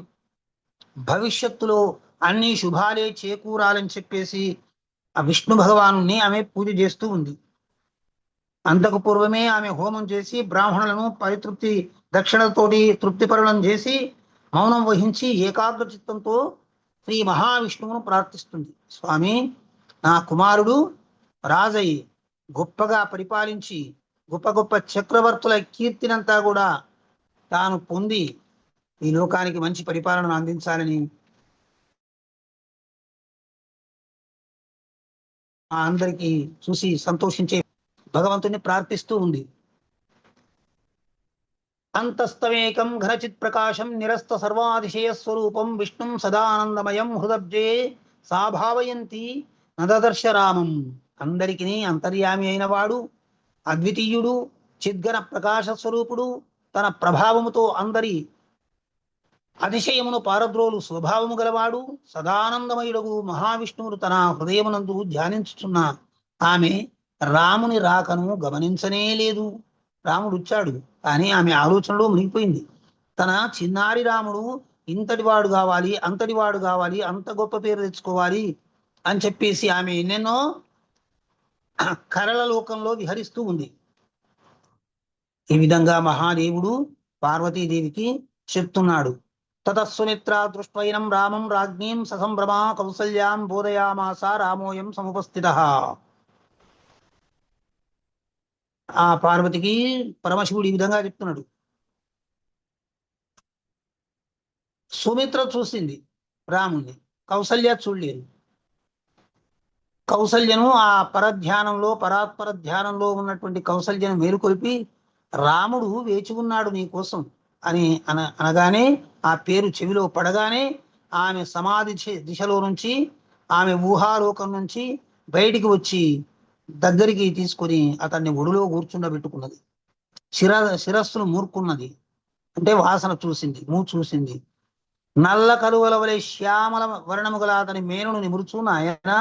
భవిష్యత్తులో అన్ని శుభాలే చేకూరాలని చెప్పేసి ఆ విష్ణు భగవాను ఆమె పూజ చేస్తూ ఉంది. అంతకు పూర్వమే ఆమె హోమం చేసి బ్రాహ్మణులను పరితృప్తి దక్షిణతోటి తృప్తిపరులను చేసి మౌనం వహించి ఏకాగ్ర చిత్తంతో శ్రీ మహావిష్ణువును ప్రార్థిస్తుంది. స్వామి, నా కుమారుడు రాజయ్యి గొప్పగా పరిపాలించి గొప్ప గొప్ప చక్రవర్తుల కీర్తినంతా కూడా తాను పొంది ఈ లోకానికి మంచి పరిపాలనను అందించాలని అందరికీ చూసి సంతోషించే భగవంతుని ప్రార్థిస్తూ ఉంది. అంతస్తమేకం ఘనచిత్ ప్రకాశం నిరస్త సర్వాతిశయ స్వరూపం విష్ణుం సదానందమయం హృదబ్జే సాభావయంతి నదదర్శ రామం. అందరికీ అంతర్యామి అయిన వాడు, అద్వితీయుడు, చిద్ఘన ప్రకాశ స్వరూపుడు, తన ప్రభావముతో అందరి అతిశయమును పారద్రోలు స్వభావము గలవాడు, సదానందమయుడు మహావిష్ణువుడు తన హృదయమునందు ధ్యానించుచున్న ఆమె రాముని రాకను గమనించనే లేదు. రాముడు వచ్చాడు, కానీ ఆమె ఆలోచనలో మునిగిపోయింది. తన చిన్నారి రాముడు ఇంతటి వాడు కావాలి, అంతటి వాడు కావాలి, అంత గొప్ప పేరు తెచ్చుకోవాలి అని చెప్పేసి ఆమె ఎన్నెన్నో కరల లోకంలో విహరిస్తూ ఉంది. ఈ విధంగా మహాదేవుడు పార్వతీదేవికి చెప్తున్నాడు. తతస్సుమిత్ర దృష్ట్వైనం రామం రాజ్ఞీం ససంభ్రమా కౌసల్యాం బోధయామాస రామోయం సముపస్థితః. ఆ పార్వతికి పరమశివుడు ఈ విధంగా చెప్తున్నాడు. సుమిత్ర చూసింది రాముణ్ణి, కౌసల్య చూడలేదు. కౌసల్యను ఆ పరధ్యానంలో పరాత్పర ధ్యానంలో ఉన్నటువంటి కౌసల్యను మేలుకొల్పి రాముడు వేచి ఉన్నాడు నీ కోసం అని అనగానే ఆ పేరు చెవిలో పడగానే ఆమె సమాధి దిశలో నుంచి, ఆమె ఊహాలోకం నుంచి బయటికి వచ్చి దగ్గరికి తీసుకొని అతన్ని ఒడిలో కూర్చుండబెట్టుకున్నది. శిరస్సును మూర్కున్నది, అంటే వాసన చూసింది, చూసింది. నల్ల కలువల వలె శ్యామల వర్ణము గల అతని మేనును నిమురుచు, నాయన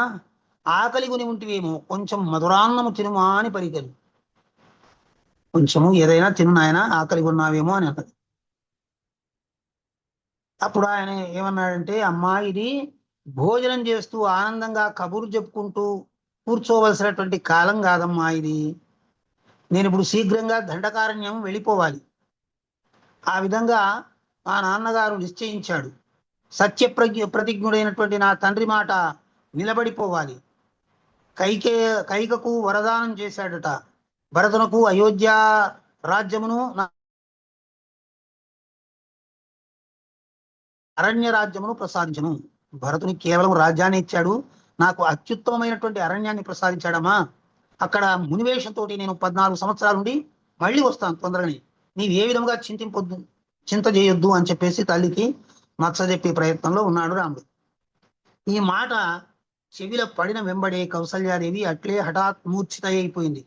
ఆకలి కొని ఉంటివేమో, కొంచెం మధురాన్నము తినుమా అని పలికెను. కొంచెము ఏదైనా తిను నాయన, ఆకలి కొన్నావేమో అని అన్నది. అప్పుడు ఆయన ఏమన్నాడంటే, అమ్మా, ఇది భోజనం చేస్తూ ఆనందంగా కబుర్లు చెప్పుకుంటూ కూర్చోవలసినటువంటి కాలం కాదమ్మా ఇది. నేను ఇప్పుడు శీఘ్రంగా దండకారణ్యం వెళ్ళిపోవాలి. ఆ విధంగా మా నాన్నగారు నిశ్చయించాడు. ప్రతిజ్ఞుడైనటువంటి నా తండ్రి మాట నిలబడిపోవాలి. కైకకు వరదానం చేశాడట. భరతునకు అయోధ్య రాజ్యమును అరణ్య రాజ్యమును ప్రసాదించను. భరతునికి కేవలం రాజ్యాన్ని ఇచ్చాడు, నాకు అత్యుత్తమమైనటువంటి అరణ్యాన్ని ప్రసాదించాడమ్మా. అక్కడ మునివేషంతో నేను 14 సంవత్సరాల నుండి మళ్ళీ వస్తాను తొందరగానే. నీవు ఏ విధంగా చింత చేయొద్దు అని చెప్పేసి తల్లికి నచ్చజెప్పే ప్రయత్నంలో ఉన్నాడు రాముడు. ఈ మాట చెవిలో పడిన వెంబడే కౌసల్యాదేవి అట్లే హఠాత్ మూర్ఛిత అయిపోయింది,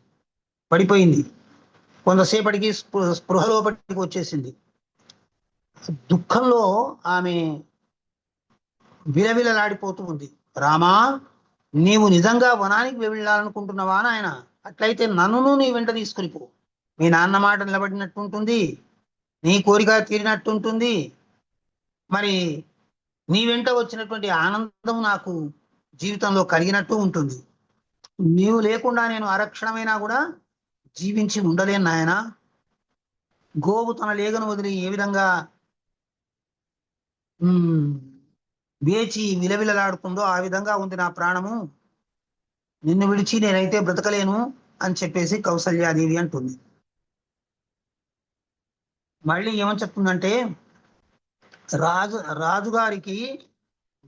పడిపోయింది. కొంతసేపటికి స్పృహలోపటికి వచ్చేసింది. దుఃఖంలో ఆమె విలవిలలాడిపోతూ ఉంది. రామా, నీవు నిజంగా వనానికి వెళ్ళాలనుకుంటున్నావా నాయన? అట్లయితే నన్నును నీ వెంట తీసుకుని పో. మీ నాన్న మాట నిలబడినట్టుంటుంది, నీ కోరిక తీరినట్టుంటుంది. మరి నీ వెంట వచ్చినటువంటి ఆనందం నాకు జీవితంలో కలిగినట్టు ఉంటుంది. నీవు లేకుండా నేను అరక్షణమైనా కూడా జీవించి ఉండలేను నాయన. గోవు తన లేగను వదిలి ఏ విధంగా వేచి విలవిలలాడుతుందో ఆ విధంగా ఉంది నా ప్రాణము. నిన్ను విడిచి నేనైతే బ్రతకలేను అని చెప్పేసి కౌసల్యాదేవి అంటుంది. మళ్ళీ ఏమని చెప్తుందంటే, రాజుగారికి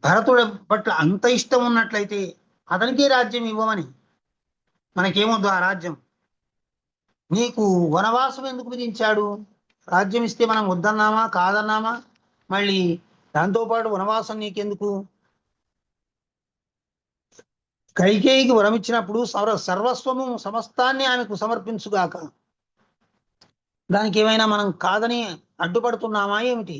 భరతుడి పట్ల అంత ఇష్టం ఉన్నట్లయితే అతనికే రాజ్యం ఇవ్వమని, మనకేమొద్దు ఆ రాజ్యం. నీకు వనవాసం ఎందుకు విధించాడు? రాజ్యం ఇస్తే మనం వద్దన్నామా కాదన్నామా? మళ్ళీ దాంతోపాటు వనవాసం నీకెందుకు? కైకేయికి వరం ఇచ్చినప్పుడు సర్వస్వము సమస్తాన్ని ఆమెకు సమర్పించుగాక. దానికి ఏమైనా మనం కాదని అడ్డుపడుతున్నామా ఏమిటి?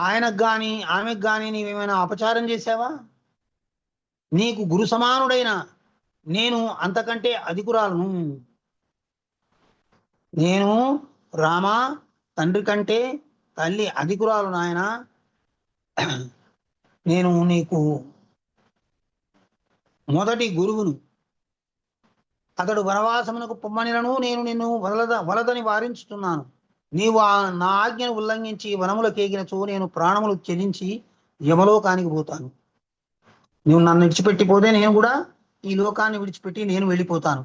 ఆయనకు గాని ఆమెకు గాని నీవేమైనా అపచారం చేశావా? నీకు గురు సమానుడైన నేను అంతకంటే అధికురాలను. నేను రామా, తండ్రి కంటే తల్లి అధికురాలు నాయన. నేను నీకు మొదటి గురువును. అతడు వనవాసమునకు పొమ్మనిలను నేను నిన్ను వలదని వారించుతున్నాను. నీవు నా ఆజ్ఞను ఉల్లంఘించి వనములకేగినచో నేను ప్రాణములు చెల్లించి యమలోకానికి పోతాను. నువ్వు నన్ను విడిచిపెట్టిపోతే నేను కూడా ఈ లోకాన్ని విడిచిపెట్టి నేను వెళ్ళిపోతాను.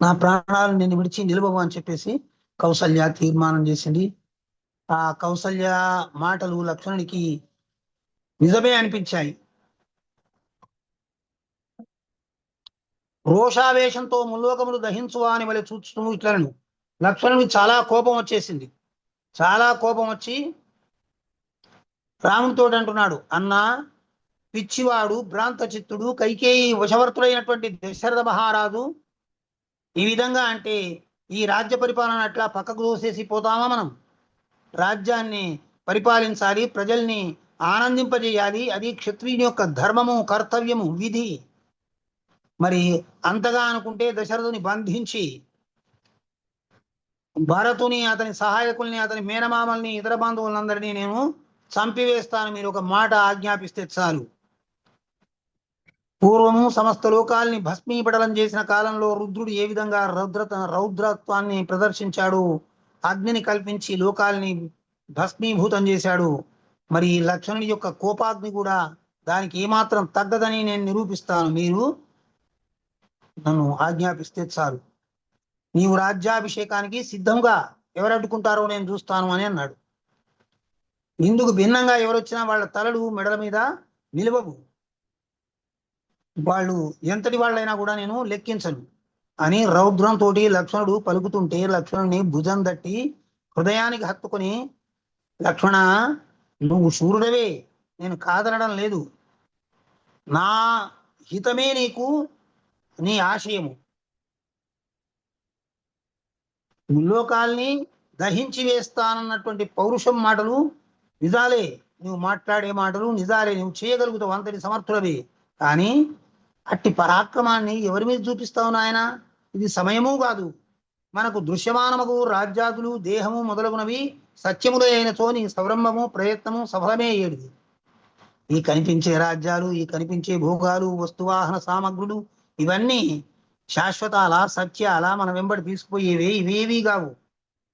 నా ప్రాణాలు నిన్ను విడిచి నిలవవు అని చెప్పేసి కౌసల్య తీర్మానం చేసింది. ఆ కౌసల్య మాటలు లక్ష్మణునికి నిజమే అనిపించాయి. రోషావేశంతో ముల్లోకములు దహించువా అని వలె చూస్తూ ఇట్లను లక్ష్మణుడికి చాలా కోపం వచ్చేసింది. చాలా కోపం వచ్చి రామునితో అంటున్నాడు, అన్నా, పిచ్చివాడు, భ్రాంత చిత్తుడు, కైకేయి వశవర్తుడైనటువంటి దశరథ మహారాజు ఈ విధంగా అంటే ఈ రాజ్య పరిపాలన అట్లా పక్కకు దోసేసి పోతామా? మనం రాజ్యాన్ని పరిపాలించాలి, ప్రజల్ని ఆనందింపజేయాలి. అది క్షత్రియుని యొక్క ధర్మము, కర్తవ్యము, విధి. మరి అంతగా అనుకుంటే దశరథుని బంధించి భరతుని, అతని సహాయకుల్ని, అతని మేనమామల్ని, ఇతర బంధువులందరినీ నేను చంపివేస్తాను, మీరు ఒక మాట ఆజ్ఞాపిస్తే చాలు. పూర్వము సమస్త లోకాల్ని భస్మీపటలం చేసిన కాలంలో రుద్రుడు ఏ విధంగా రౌద్రత్వాన్ని ప్రదర్శించాడు, అగ్నిని కల్పించి లోకాల్ని భస్మీభూతం చేశాడు. మరి లక్ష్మణుడి యొక్క కోపాగ్ని కూడా దానికి ఏమాత్రం తగ్గదని నేను నిరూపిస్తాను, మీరు నన్ను ఆజ్ఞాపిస్తే చాలు. నీవు రాజ్యాభిషేకానికి సిద్ధంగా ఎవరు అడ్డుకుంటారో నేను చూస్తాను అని అన్నాడు. ఇందుకు భిన్నంగా ఎవరొచ్చినా వాళ్ళ తలలు మెడల మీద నిలవవు, వాళ్ళు ఎంతటి వాళ్ళైనా కూడా నేను లెక్కించను అని రౌద్రంతో లక్ష్మణుడు పలుకుతుంటే లక్ష్మణుని భుజం తట్టి హృదయానికి హత్తుకొని, లక్ష్మణ, నువ్వు శూరుడవే, నేను కాదనడం లేదు, నా హితమే నీకు నీ ఆశయము. ముల్లోకాల్ని దహించి వేస్తానన్నటువంటి పౌరుషం మాటలు నిజాలే, నువ్వు మాట్లాడే మాటలు నిజాలే, నువ్వు చేయగలుగుతావు, అంతటి సమర్థులవే. కానీ అట్టి పరాక్రమాన్ని ఎవరి మీద చూపిస్తావు నాయన? ఇది సమయము కాదు. మనకు దృశ్యమానముకు రాజ్యాదులు, దేహము మొదలగునవి సత్యములే అయినచో నీ సంరంభము, ప్రయత్నము సఫలమే అయ్యేది. ఈ కనిపించే రాజ్యాలు, ఈ కనిపించే భోగాలు, వస్తువాహన సామగ్రులు ఇవన్నీ శాశ్వతాల, సత్యాల, మన వెంబడి తీసుకుపోయేవే, ఇవేవి కావు.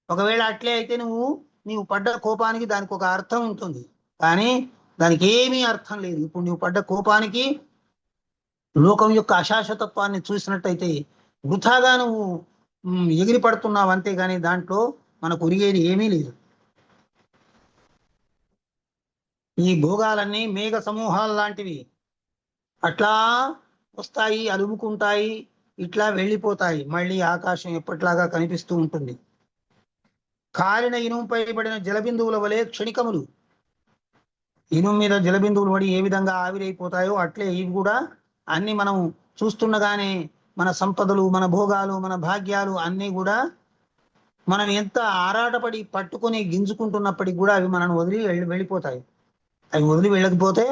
ఒకవేళ అట్లే అయితే నీవు పడ్డ కోపానికి దానికి ఒక అర్థం ఉంటుంది, కానీ దానికి ఏమీ అర్థం లేదు. ఇప్పుడు నువ్వు పడ్డ కోపానికి లోకం యొక్క అశాశ్వతత్వాన్ని చూసినట్టయితే వృథాగా నువ్వు ఎగిరి పడుతున్నావు, అంతేగాని దాంట్లో మనకు ఉరిగేది ఏమీ లేదు. ఈ భోగాలన్నీ మేఘ సమూహాలు లాంటివి, అట్లా వస్తాయి, అలుముకుంటాయి, ఇట్లా వెళ్ళిపోతాయి. మళ్ళీ ఆకాశం ఎప్పట్లాగా కనిపిస్తూ ఉంటుంది. కాలిన ఇనుముపై పడిన జలబిందువుల వలె క్షణికములు. ఇనుము మీద జలబిందువులు పడి ఏ విధంగా ఆవిరైపోతాయో అట్లే ఇవి కూడా అన్ని మనం చూస్తుండగానే మన సంపదలు, మన భోగాలు, మన భాగ్యాలు అన్నీ కూడా మనం ఎంత ఆరాటపడి పట్టుకొని గింజుకుంటున్నప్పటికీ కూడా అవి మనను వదిలి వెళ్ళిపోతాయి. అవి వదిలి వెళ్ళకపోతే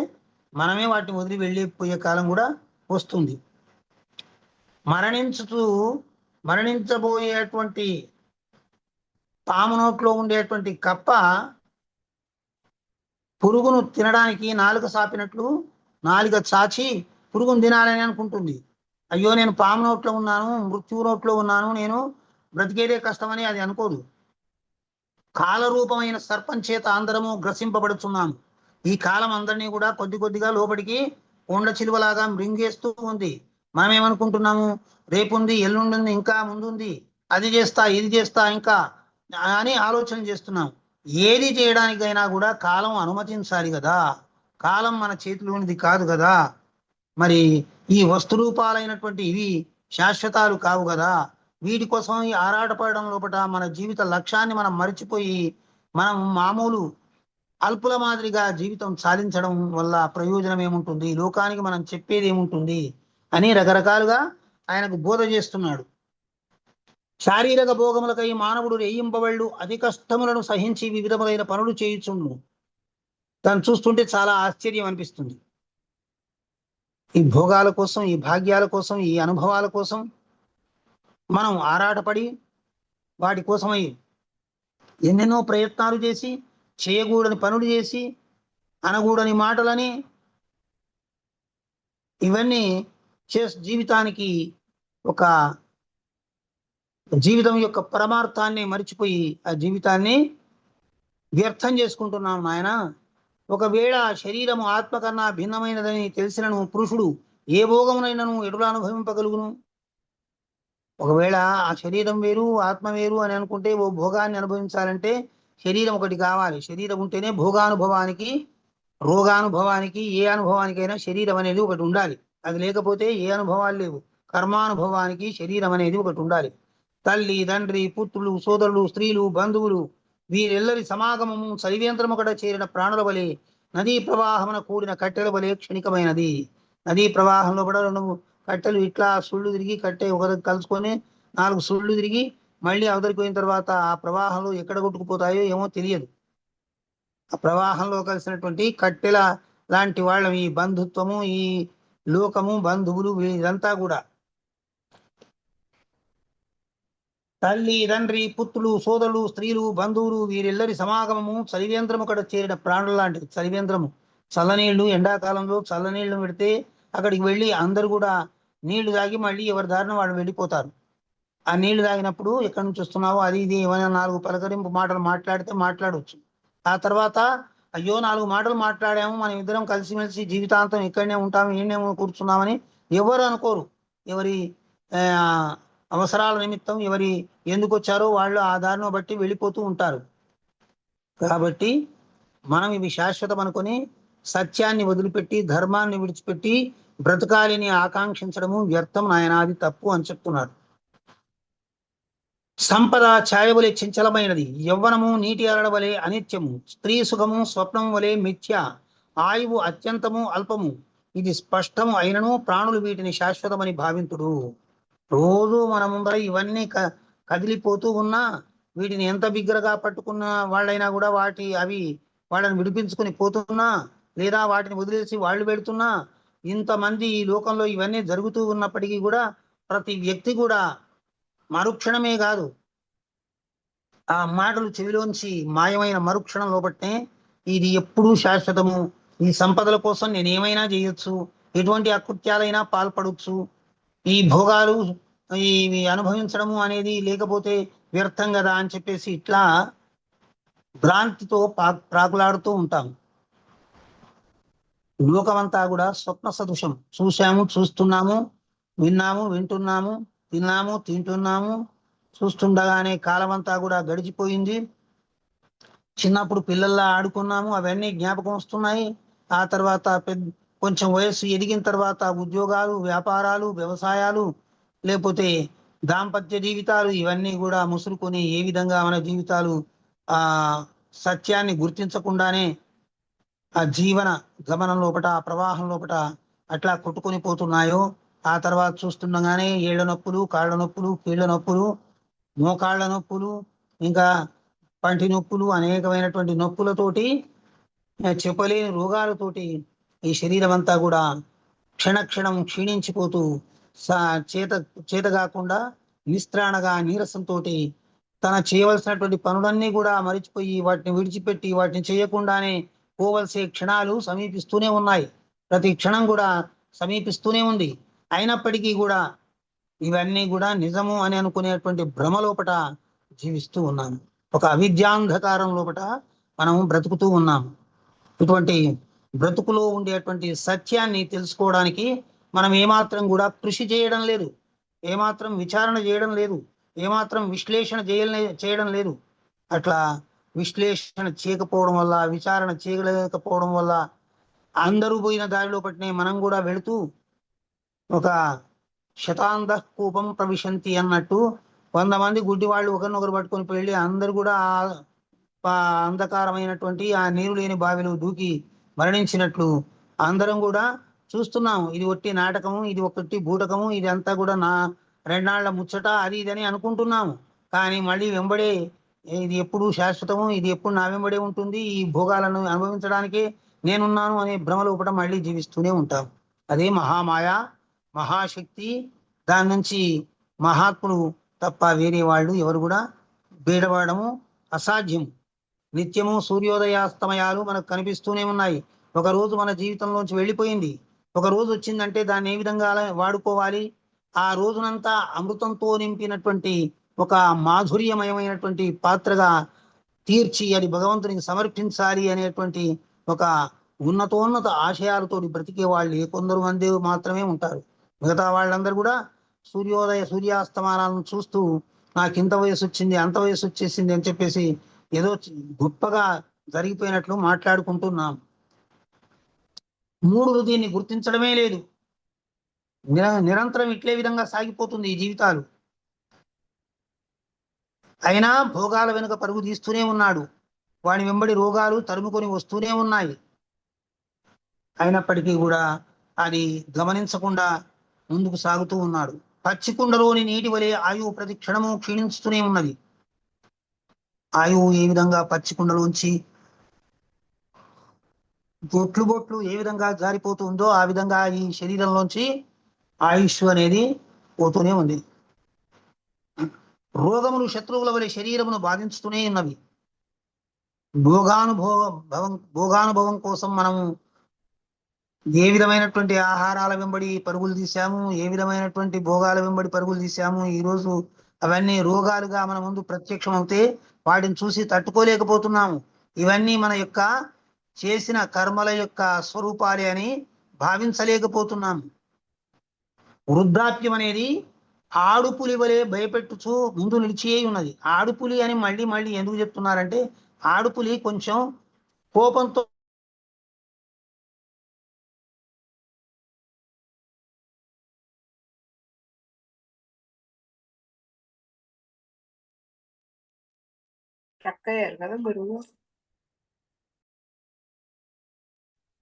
మనమే వాటిని వదిలి వెళ్ళిపోయే కాలం కూడా వస్తుంది. మరణించబోయేటువంటి పాము నోట్లో ఉండేటువంటి కప్ప పురుగును తినడానికి నాలుక సాపినట్లు నాలుక చాచి పురుగును తినాలని అనుకుంటుంది. అయ్యో, నేను పాము నోట్లో ఉన్నాను, మృత్యు నోట్లో ఉన్నాను, నేను బ్రతికేదే కష్టమని అది అనుకోదు. కాలరూపమైన సర్పం చేత అందరము గ్రసింపబడుతున్నాము. ఈ కాలం అందరినీ కూడా కొద్ది కొద్దిగా లోపలికి కొండ చిలువలాగా మృంగేస్తూ ఉంది. మనం ఏమనుకుంటున్నాము, రేపుంది, ఎల్లుండి, ఇంకా ముందుంది, అది చేస్తా, ఇది చేస్తా ఇంకా అని ఆలోచన చేస్తున్నాం. ఏది చేయడానికైనా కూడా కాలం అనుమతించాలి కదా. కాలం మన చేతిలోనిది కాదు కదా. మరి ఈ వస్తు రూపాలైనటువంటి ఇవి శాశ్వతాలు కావు కదా. వీటి కోసం ఈ ఆరాటపడడం లోపల మన జీవిత లక్ష్యాన్ని మనం మర్చిపోయి మనం మామూలు అల్పుల మాదిరిగా జీవితం సాధించడం వల్ల ప్రయోజనం ఏముంటుంది, లోకానికి మనం చెప్పేది ఏముంటుంది అని రకరకాలుగా ఆయనకు బోధ చేస్తున్నాడు. శారీరక భోగములకై మానవుడు రేయింపబళ్ళు అతి కష్టములను సహించి వివిధములైన పనులు చేయుచుండు. దాన్ని చూస్తుంటే చాలా ఆశ్చర్యం అనిపిస్తుంది. ఈ భోగాల కోసం, ఈ భాగ్యాల కోసం, ఈ అనుభవాల కోసం మనం ఆరాటపడి వాటి కోసమై ఎన్నెన్నో ప్రయత్నాలు చేసి, చేయకూడని పనులు చేసి, అనకూడని మాటలని ఇవన్నీ జీవితానికి ఒక జీవితం యొక్క పరమార్థాన్ని మర్చిపోయి ఆ జీవితాన్ని వ్యర్థం చేసుకుంటున్నాం నాయన. ఒకవేళ శరీరము ఆత్మ కన్నా భిన్నమైనదని తెలిసినను పురుషుడు ఏ భోగమునైనను ఎటులా అనుభవింపగలుగును? ఒకవేళ ఆ శరీరం వేరు ఆత్మ వేరు అని అనుకుంటే ఓ భోగాన్ని అనుభవించాలంటే శరీరం ఒకటి కావాలి. శరీరం ఉంటేనే భోగానుభవానికి రోగానుభవానికి ఏ అనుభవానికైనా శరీరం అనేది ఒకటి ఉండాలి. అది లేకపోతే ఏ అనుభవాలు లేవు. కర్మానుభవానికి శరీరం అనేది ఒకటి ఉండాలి. తల్లి తండ్రి పుత్రులు సోదరులు స్త్రీలు బంధువులు వీరెల్లరి సమాగమము సరివేంద్రము ఒకట చేరిన ప్రాణుల వలె నదీ ప్రవాహమున కూడిన కట్టెల వలె క్షణికమైనది. నదీ ప్రవాహంలో కూడా 2 కట్టెలు ఇట్లా సుళ్ళు తిరిగి కట్టె ఒక దగ్గర కలుసుకొని 4 సుళ్ళు తిరిగి మళ్ళీ అవతలికి పోయిన తర్వాత ఆ ప్రవాహంలో ఎక్కడ కొట్టుకుపోతాయో ఏమో తెలియదు. ఆ ప్రవాహంలో కలిసినటువంటి కట్టెల లాంటి వాళ్ళం ఈ బంధుత్వము, ఈ లోకము, బంధువులు వీరంతా కూడా తల్లి తండ్రి పుత్రులు సోదరులు స్త్రీలు బంధువులు వీరెల్లరి సమాగమము చలివేంద్రము అక్కడ చేరిన ప్రాణుల లాంటిది. చలివేంద్రము చల్లనీళ్లు, ఎండాకాలంలో చల్లనీళ్లు పెడితే అక్కడికి వెళ్ళి అందరు కూడా నీళ్లు తాగి మళ్ళీ ఎవరి దారిన వాళ్ళు వెళ్ళిపోతారు. ఆ నీళ్లు తాగినప్పుడు ఎక్కడి నుంచి వస్తున్నావో అది ఇది ఏమైనా 4 పలకరింపు మాటలు మాట్లాడితే మాట్లాడవచ్చు. ఆ తర్వాత అయ్యో 4 మాటలు మాట్లాడాము, మనం ఇద్దరం కలిసిమెలిసి జీవితాంతం ఇక్కడనే ఉంటాము, ఈయనేమో కూర్చున్నామని ఎవరు అనుకోరు. ఎవరి అవసరాల నిమిత్తం ఎవరి ఎందుకు వచ్చారో వాళ్ళు ఆ దారిని బట్టి వెళ్ళిపోతూ ఉంటారు. కాబట్టి మనం ఇవి శాశ్వతం అనుకొని సత్యాన్ని వదిలిపెట్టి ధర్మాన్ని విడిచిపెట్టి బ్రతకాలిని ఆకాంక్షించడము వ్యర్థం నాయనాది తప్పు అని చెప్తున్నారు. సంపద ఛాయవలే చంచలమైనది, యవ్వనము నీటి అరడ వలె అనిత్యము, స్త్రీ సుఖము స్వప్నం వలె మిథ్య, ఆయువు అత్యంతము అల్పము, ఇది స్పష్టము అయినను ప్రాణులు వీటిని శాశ్వతమని భావింతుడు. రోజు మన ముందర ఇవన్నీ కదిలిపోతూ ఉన్నా వీటిని ఎంత బిగ్గరగా పట్టుకున్న వాళ్ళైనా కూడా అవి వాళ్ళని విడిపించుకుని పోతున్నా లేదా వాటిని వదిలేసి వాళ్ళు పెడుతున్నా ఇంతమంది ఈ లోకంలో ఇవన్నీ జరుగుతూ ఉన్నప్పటికీ కూడా ప్రతి వ్యక్తి కూడా మరుక్షణమే కాదు ఆ మాటలు చెవిలోంచి మాయమైన మరుక్షణం లోపట్నే ఇది ఎప్పుడూ శాశ్వతము, ఈ సంపదల కోసం నేను ఏమైనా చేయొచ్చు, ఎటువంటి అకృత్యాలైనా పాల్పడవచ్చు, ఈ భోగాలు ఇవి అనుభవించడము అనేది లేకపోతే వ్యర్థం కదా అని చెప్పేసి ఇట్లా భ్రాంతితో ప్రాకులాడుతూ ఉంటాం. లోకమంతా కూడా స్వప్న సదృశం. చూశాము, చూస్తున్నాము, విన్నాము, వింటున్నాము, తిన్నాము, తింటున్నాము, చూస్తుండగానే కాలం అంతా కూడా గడిచిపోయింది. చిన్నప్పుడు పిల్లల్లా ఆడుకున్నాము, అవన్నీ జ్ఞాపకం వస్తున్నాయి. ఆ తర్వాత కొంచెం వయస్సు ఎదిగిన తర్వాత ఉద్యోగాలు, వ్యాపారాలు, వ్యవసాయాలు, లేకపోతే దాంపత్య జీవితాలు ఇవన్నీ కూడా ముసురుకొని ఏ విధంగా మన జీవితాలు ఆ సత్యాన్ని గుర్తించకుండానే ఆ జీవన గమనం లోపట ఆ ప్రవాహం లోపట అట్లా కొట్టుకొని పోతున్నాయో ఆ తర్వాత చూస్తుండగానే ఏళ్ల నొప్పులు, కాళ్ళ నొప్పులు, కీళ్ల నొప్పులు, మోకాళ్ళ నొప్పులు, ఇంకా పంటి నొప్పులు, అనేకమైనటువంటి నొప్పులతోటి చెప్పలేని రోగాలతోటి ఈ శరీరం అంతా కూడా క్షణక్షణం క్షీణించిపోతూ చేత కాకుండా నిస్త్రాణగా నీరసంతో తన చేయవలసినటువంటి పనులన్నీ కూడా మరిచిపోయి వాటిని విడిచిపెట్టి వాటిని చేయకుండానే పోవలసే క్షణాలు సమీపిస్తూనే ఉన్నాయి. ప్రతి క్షణం కూడా సమీపిస్తూనే ఉంది. అయినప్పటికీ కూడా ఇవన్నీ కూడా నిజము అని అనుకునేటువంటి భ్రమ లోపట జీవిస్తూ ఉన్నాము. ఒక అవిద్యాంధకారం లోపట మనము బ్రతుకుతూ ఉన్నాము. ఇటువంటి బ్రతుకులో ఉండేటువంటి సత్యాన్ని తెలుసుకోవడానికి మనం ఏమాత్రం కూడా కృషి చేయడం లేదు, ఏమాత్రం విచారణ చేయడం లేదు, ఏమాత్రం విశ్లేషణ చేయడం లేదు. అట్లా విశ్లేషణ చేయకపోవడం వల్ల, విచారణ చేయలేకపోవడం వల్ల అందరూ పోయిన దారిలో పట్టినే మనం కూడా వెళుతూ ఒక శతాంధ కూపం ప్రవిశంతి అన్నట్టు 100 మంది గుడ్డి వాళ్ళు ఒకరినొకరు పట్టుకొని వెళ్ళి అందరు కూడా ఆ అంధకారమైనటువంటి ఆ నీరు లేని బావిలో దూకి మరణించినట్లు అందరం కూడా చూస్తున్నాము. ఇది ఒట్టి నాటకము, ఇది ఒకటి బూటకము, ఇది అంతా కూడా నా 2 నాళ్ల ముచ్చట, అది ఇదని అనుకుంటున్నాము. కానీ మళ్ళీ వెంబడే ఇది ఎప్పుడు శాశ్వతము, ఇది ఎప్పుడు నా వెంబడే ఉంటుంది, ఈ భోగాలను అనుభవించడానికే నేనున్నాను అనే భ్రమ లోపల మళ్ళీ జీవిస్తూనే ఉంటాం. అదే మహామాయ, మహాశక్తి. దాని నుంచి మహాత్ములు తప్ప వేరే వాళ్ళు ఎవరు కూడా బయటపడము అసాధ్యం. నిత్యము సూర్యోదయాస్తమయాలు మనకు కనిపిస్తూనే ఉన్నాయి. ఒక రోజు మన జీవితంలోంచి వెళ్ళిపోయింది, ఒక రోజు వచ్చిందంటే దాన్ని ఏ విధంగా వాడుకోవాలి, ఆ రోజునంతా అమృతంతో నింపినటువంటి ఒక మాధుర్యమయమైనటువంటి పాత్రగా తీర్చి అది భగవంతునికి సమర్పించాలి అనేటువంటి ఒక ఉన్నతోన్నత ఆశయాలతోటి బ్రతికే వాళ్ళు కొందరు మంది మాత్రమే ఉంటారు. మిగతా వాళ్ళందరూ కూడా సూర్యాస్తమానాలను చూస్తూ నాకు ఇంత వయసు వచ్చింది, అంత వయసు వచ్చేసింది అని చెప్పేసి ఏదో గొప్పగా జరిగిపోయినట్లు మాట్లాడుకుంటున్నాం. మూఢులు దీన్ని గుర్తించడమే లేదు. నిరంతరం ఇట్లే విధంగా సాగిపోతుంది ఈ జీవితాలు. అయినా భోగాల వెనుక పరుగు తీస్తూనే ఉన్నాడు. వాడి వెంబడి రోగాలు తరుముకొని వస్తూనే ఉన్నాయి. అయినప్పటికీ కూడా అది గమనించకుండా ముందుకు సాగుతూ ఉన్నాడు. పచ్చికుండలోని నీటి వలె ఆయువు ప్రతి క్షణము క్షీణించుతూనే ఉన్నది. ఆయువు ఏ విధంగా పచ్చికుండలోంచి బొట్లు బొట్లు ఏ విధంగా జారిపోతుందో ఆ విధంగా ఈ శరీరంలోంచి ఆయుష్ అనేది పోతూనే ఉంది. రోగములు శత్రువుల వలె శరీరమును బాధించుతూనే ఉన్నవి. భోగానుభవం కోసం మనము ఏ విధమైనటువంటి ఆహారాల వెంబడి పరుగులు తీసాము, ఏ విధమైనటువంటి భోగాల వెంబడి పరుగులు తీసాము, ఈరోజు అవన్నీ రోగాలుగా మన ముందు ప్రత్యక్షం అవుతే వాటిని చూసి తట్టుకోలేకపోతున్నాము. ఇవన్నీ మన యొక్క చేసిన కర్మల యొక్క స్వరూపాలే అని భావించలేకపోతున్నాము. వృద్ధాప్యం అనేది ఆడుపులి వలె భయపెట్టుచు ముందు నిలిచి ఉన్నది. ఆడుపులి అని మళ్ళీ మళ్ళీ ఎందుకు చెప్తున్నారంటే, ఆడుపులి కొంచెం కోపంతో కట్ అయ్యారు కదా గురువు.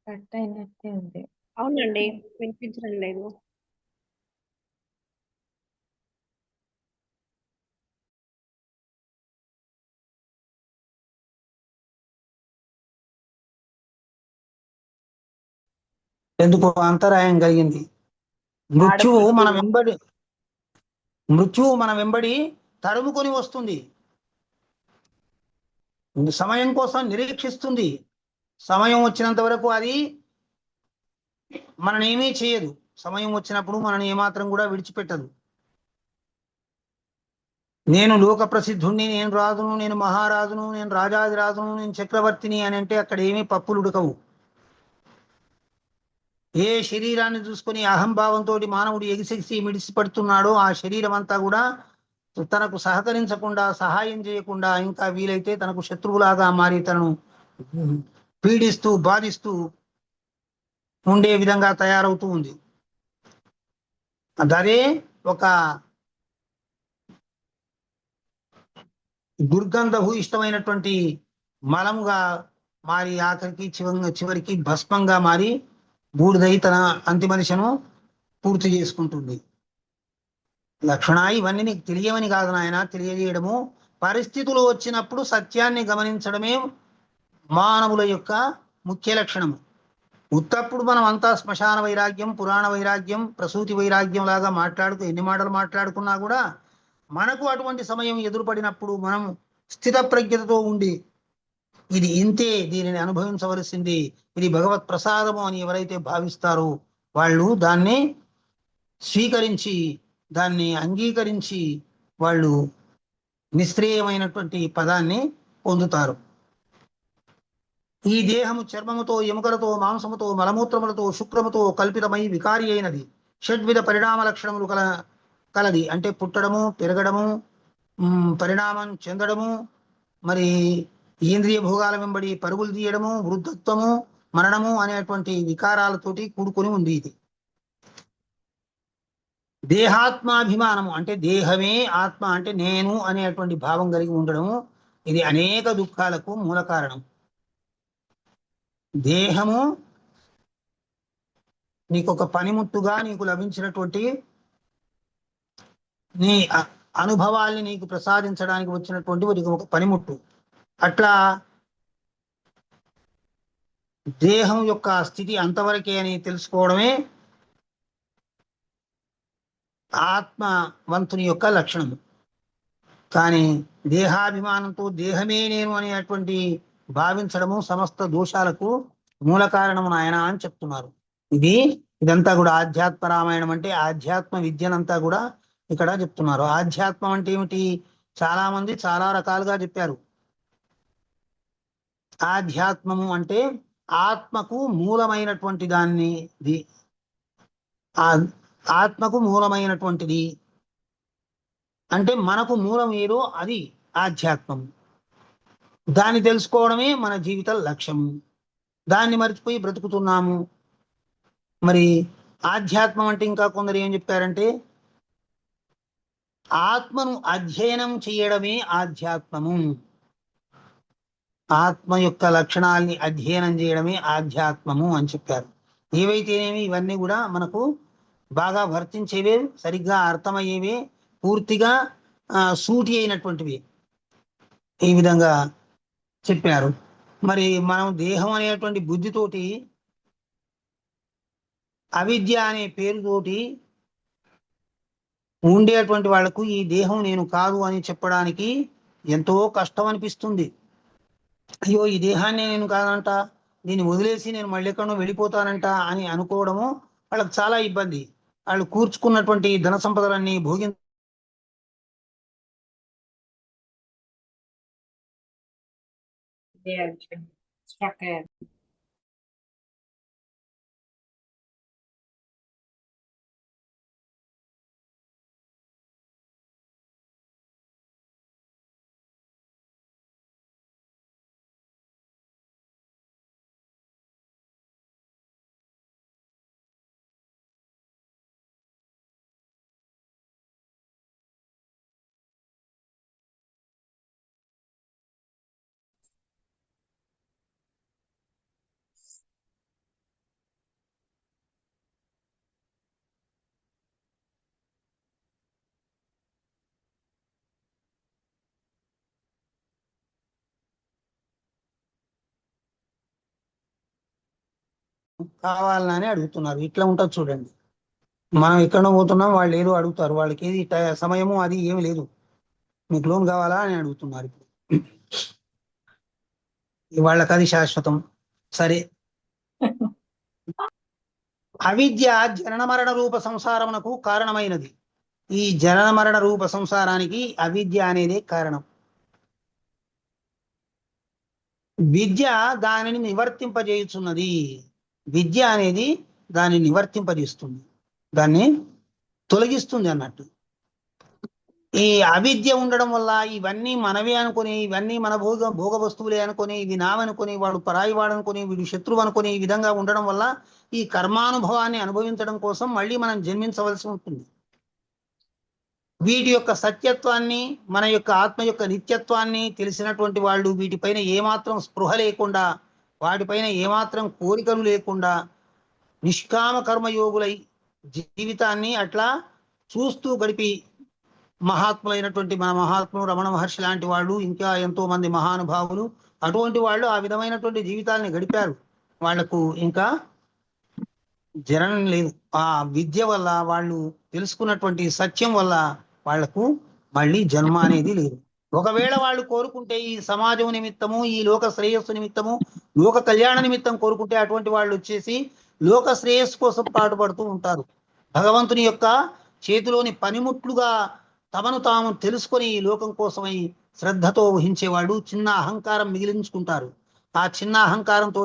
కట్ అయినట్టే ఉంది. అవునండి, వినిపించడం లేదు. ఎందుకు అంతరాయం కలిగింది. మృత్యువు మన వెంబడి తరుముకొని వస్తుంది. సమయం కోసం నిరీక్షిస్తుంది. సమయం వచ్చినంత వరకు అది మననేమీ చేయదు. సమయం వచ్చినప్పుడు మనని ఏమాత్రం కూడా విడిచిపెట్టదు. నేను లోక ప్రసిద్ధుణ్ణి, నేను రాజును, నేను మహారాజును, నేను రాజాదిరాజును, నేను చక్రవర్తిని అని అంటే అక్కడ ఏమీ పప్పులు ఉడకవు. ఏ శరీరాన్ని చూసుకొని అహంభావంతో మానవుడు ఎగిసెగిసి మిడిసిపడుతున్నాడో ఆ శరీరం అంతా కూడా తనకు సహకరించకుండా, సహాయం చేయకుండా, ఇంకా వీలైతే తనకు శత్రువులాగా మారి తనను పీడిస్తూ బాధిస్తూ ఉండే విధంగా తయారవుతూ ఉంది. అదే ఒక దుర్గంధభూయిష్టమైనటువంటి మలముగా మారి ఆఖరికి చివరికి భస్మంగా మారి బూడిదై తన అంతిమ దిశను పూర్తి చేసుకుంటుంది. లక్షణ ఇవన్నీ నీకు తెలియవని కాదు నాయన, తెలియజేయడము. పరిస్థితులు వచ్చినప్పుడు సత్యాన్ని గమనించడమే మానవుల యొక్క ముఖ్య లక్షణము. ఉత్తప్పుడు మనం అంతా శ్మశాన వైరాగ్యం, పురాణ వైరాగ్యం, ప్రసూతి వైరాగ్యం లాగా ఎన్ని మాటలు మాట్లాడుకున్నా కూడా మనకు అటువంటి సమయం ఎదురుపడినప్పుడు మనం స్థిత ప్రజ్ఞతతో ఉండి ఇది ఇంతే, దీనిని అనుభవించవలసింది, ఇది భగవత్ ప్రసాదము అని ఎవరైతే భావిస్తారో వాళ్ళు దాన్ని స్వీకరించి, దాన్ని అంగీకరించి వాళ్ళు నిష్క్రియమైనటువంటి పదాన్ని పొందుతారు. ఈ దేహము చర్మముతో, ఎముకలతో, మాంసముతో, మలమూత్రములతో, శుక్రముతో కల్పితమై వికారి అయినది. షడ్విధ పరిణామ లక్షణములు కలది. అంటే పుట్టడము, పెరగడము, పరిణామం చెందడము, మరి ఇంద్రియ భోగాల వెంబడి పరుగులు తీయడము, వృద్ధత్వము, మరణము అనేటువంటి వికారాలతోటి కూడుకొని ఉంది. ఇది దేహాత్మాభిమానము అంటే దేహమే ఆత్మ అంటే నేను అనేటువంటి భావం కలిగి ఉండడము. ఇది అనేక దుఃఖాలకు మూల కారణం. దేహము నీకు ఒక పనిముట్టుగా నీకు లభించినటువంటి నీ అనుభవాల్ని నీకు ప్రసాదించడానికి వచ్చినటువంటి ఒక పనిముట్టు. అట్లా దేహం యొక్క స్థితి అంతవరకే అని తెలుసుకోవడమే ఆత్మవంతుని యొక్క లక్షణము. కానీ దేహాభిమానంతో దేహమే నేను అనేటువంటి భావించడము సమస్త దోషాలకు మూల కారణము నాయన అని చెప్తున్నారు. ఇది ఇదంతా కూడా ఆధ్యాత్మ రామాయణం అంటే ఆధ్యాత్మ విద్యనంతా కూడా ఇక్కడ చెప్తున్నారు. ఆధ్యాత్మం అంటే ఏమిటి? చాలా మంది చాలా రకాలుగా చెప్పారు. ఆధ్యాత్మము అంటే ఆత్మకు మూలమైనటువంటి దాన్ని, ఆత్మకు మూలమైనటువంటిది అంటే మనకు మూలం ఏదో అది ఆధ్యాత్మం. దాన్ని తెలుసుకోవడమే మన జీవిత లక్ష్యం. దాన్ని మర్చిపోయి బ్రతుకుతున్నాము. మరి ఆధ్యాత్మం అంటే ఇంకా కొందరు ఏం చెప్పారంటే ఆత్మను అధ్యయనం చేయడమే ఆధ్యాత్మము. ఆత్మ యొక్క లక్షణాలని అధ్యయనం చేయడమే ఆధ్యాత్మము అని చెప్పారు. ఏవైతేనేమి ఇవన్నీ కూడా మనకు బాగా వర్తించేవే, సరిగ్గా అర్థమయ్యేవే, పూర్తిగా సూటి అయినటువంటివి ఈ విధంగా చెప్పారు. మరి మనం దేహం అనేటువంటి బుద్ధితోటి అవిద్య అనే పేరుతోటి ఉండేటువంటి వాళ్లకు ఈ దేహం నేను కాదు అని చెప్పడానికి ఎంతో కష్టం అనిపిస్తుంది. అయ్యో ఈ దేహాన్ని నేను కాదంట, దీన్ని వదిలేసి నేను మళ్ళీ ఎక్కడో వెళ్ళిపోతానంట అని అనుకోవడము వాళ్ళకి చాలా ఇబ్బంది. వాళ్ళు కూర్చుకున్నటువంటి ధన సంపదలన్నీ కావాలని అడుగుతున్నారు. ఇట్లా ఉంటుంది చూడండి. మనం ఎక్కడో పోతున్నాం, వాళ్ళు ఏదో అడుగుతారు. వాళ్ళకి ఏది సమయము అది ఏమి లేదు. మీకు లోన్ కావాలా అని అడుగుతున్నారు. ఇప్పుడు వాళ్ళకి అది శాశ్వతం. సరే, అవిద్య జనన మరణ రూప సంసారమునకు కారణమైనది. ఈ జనన మరణ రూప సంసారానికి అవిద్య అనేదే కారణం. విద్య దానిని నివర్తింపజేయుచున్నది. విద్య అనేది దాన్ని నివర్తింపజేస్తుంది, దాన్ని తొలగిస్తుంది అన్నట్టు. ఈ అవిద్య ఉండడం వల్ల ఇవన్నీ మనవే అనుకుని, ఇవన్నీ మన భోగ వస్తువులే అనుకుని, ఇవి నావనుకుని, వాడు పరాయి వాడు అనుకుని, వీడు శత్రువు అనుకుని, ఈ విధంగా ఉండడం వల్ల ఈ కర్మానుభవాన్ని అనుభవించడం కోసం మళ్ళీ మనం జన్మించవలసి ఉంటుంది. వీటి యొక్క సత్యత్వాన్ని, మన యొక్క ఆత్మ యొక్క నిత్యత్వాన్ని తెలిసినటువంటి వాళ్ళు వీటిపైన ఏమాత్రం స్పృహ లేకుండా, వాటిపైన ఏమాత్రం కోరికలు లేకుండా నిష్కామ కర్మయోగులై జీవితాన్ని అట్లా చూస్తూ గడిపి, మహాత్ములైనటువంటి మన మహాత్ములు రమణ మహర్షి లాంటి వాళ్ళు, ఇంకా ఎంతో మంది మహానుభావులు అటువంటి వాళ్ళు ఆ విధమైనటువంటి జీవితాన్ని గడిపారు. వాళ్లకు ఇంకా జననం లేదు. ఆ విద్య వల్ల, వాళ్ళు తెలుసుకున్నటువంటి సత్యం వల్ల వాళ్లకు మళ్ళీ జన్మ అనేది లేదు. ఒకవేళ వాళ్ళు కోరుకుంటే ఈ సమాజం నిమిత్తము, ఈ లోక శ్రేయస్సు నిమిత్తము, లోక కళ్యాణ నిమిత్తం కోరుకుంటే అటువంటి వాళ్ళు వచ్చేసి లోక శ్రేయస్సు కోసం పాటుపడుతూ ఉంటారు. భగవంతుని యొక్క చేతిలోని పనిముట్లుగా తమను తాము తెలుసుకొని ఈ లోకం కోసమై శ్రద్ధతో వహించేవాళ్ళు చిన్న అహంకారం మిగిలించుకుంటారు. ఆ చిన్న అహంకారంతో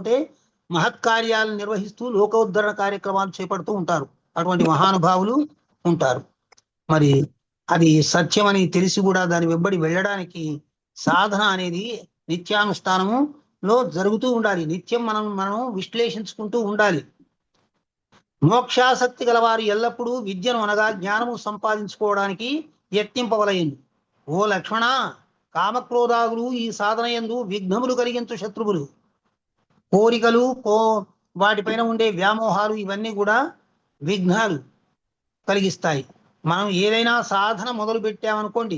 మహత్కార్యాలను నిర్వహిస్తూ లోకోద్ధరణ కార్యక్రమాలు చేపడుతూ ఉంటారు. అటువంటి మహానుభావులు ఉంటారు. మరి అది సత్యమని తెలిసి కూడా దాని వెంబడి వెళ్ళడానికి సాధన అనేది నిత్యానుష్ఠానములో జరుగుతూ ఉండాలి. నిత్యం మనం విశ్లేషించుకుంటూ ఉండాలి. మోక్షాసక్తి గలవారు ఎల్లప్పుడూ విద్యను అనగా జ్ఞానము సంపాదించుకోవడానికి యత్నింపవలయందు. ఓ లక్ష్మణ, కామక్రోధాదులు ఈ సాధన యందు విఘ్నములు కలిగించు శత్రువులు. కోరికలు, వాటిపైన ఉండే వ్యామోహాలు ఇవన్నీ కూడా విఘ్నాలు కలిగిస్తాయి. మనం ఏదైనా సాధన మొదలు పెట్టామనుకోండి,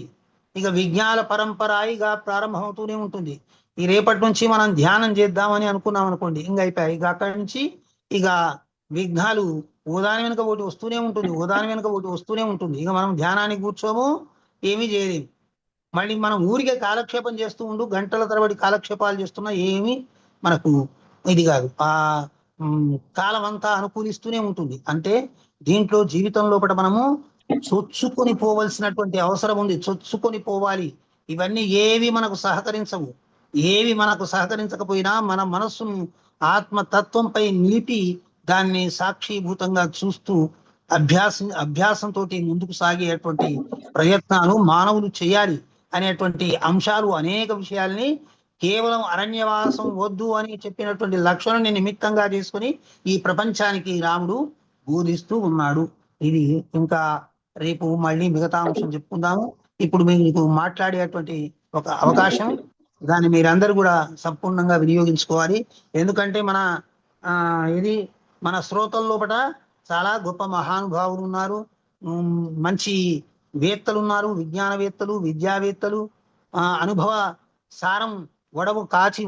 ఇక విజ్ఞాన పరంపరాయిగా ప్రారంభమవుతూనే ఉంటుంది. ఈ రేపటి నుంచి మనం ధ్యానం చేద్దామని అనుకున్నాం అనుకోండి, ఇంక అయిపోయాయి. ఇక అక్కడి నుంచి ఇక విఘ్నాలు ఓదాని వెనుక ఒకటి వస్తూనే ఉంటుంది, ఓదాని వెనుక ఒకటి వస్తూనే ఉంటుంది. ఇక మనం ధ్యానానికి కూర్చోము, ఏమీ చేయలేము. మళ్ళీ మనం ఊరికే కాలక్షేపం చేస్తూ ఉండు, గంటల తరబడి కాలక్షేపాలు చేస్తున్నా ఏమీ మనకు ఇది కాదు. కాలం అంతా అనుకూలిస్తూనే ఉంటుంది. అంటే దీంట్లో జీవితం లోపల మనము చొచ్చుకొని పోవలసినటువంటి అవసరం ఉంది. చొచ్చుకొని పోవాలి. ఇవన్నీ ఏవి మనకు సహకరించవు. ఏవి మనకు సహకరించకపోయినా మన మనస్సును ఆత్మతత్వంపై నిలిపి దాన్ని సాక్షిభూతంగా చూస్తూ అభ్యాసంతో ముందుకు సాగేటువంటి ప్రయత్నాలు మానవులు చేయాలి అనేటువంటి అంశాలు అనేక విషయాల్ని కేవలం అరణ్యవాసం వద్దు అని చెప్పినటువంటి లక్ష్యాన్ని నిమిత్తంగా చేసుకుని ఈ ప్రపంచానికి రాముడు బోధిస్తూ ఉన్నాడు. ఇది ఇంకా రేపు మళ్ళీ మిగతా అంశం చెప్పుకుందాము. ఇప్పుడు మీకు మాట్లాడేటువంటి ఒక అవకాశం, దాన్ని మీరందరూ కూడా సంపూర్ణంగా వినియోగించుకోవాలి. ఎందుకంటే ఇది మన శ్రోతల లోపల చాలా గొప్ప మహానుభావులు ఉన్నారు, మంచి వేత్తలు ఉన్నారు, విజ్ఞానవేత్తలు, విద్యావేత్తలు, అనుభవ సారం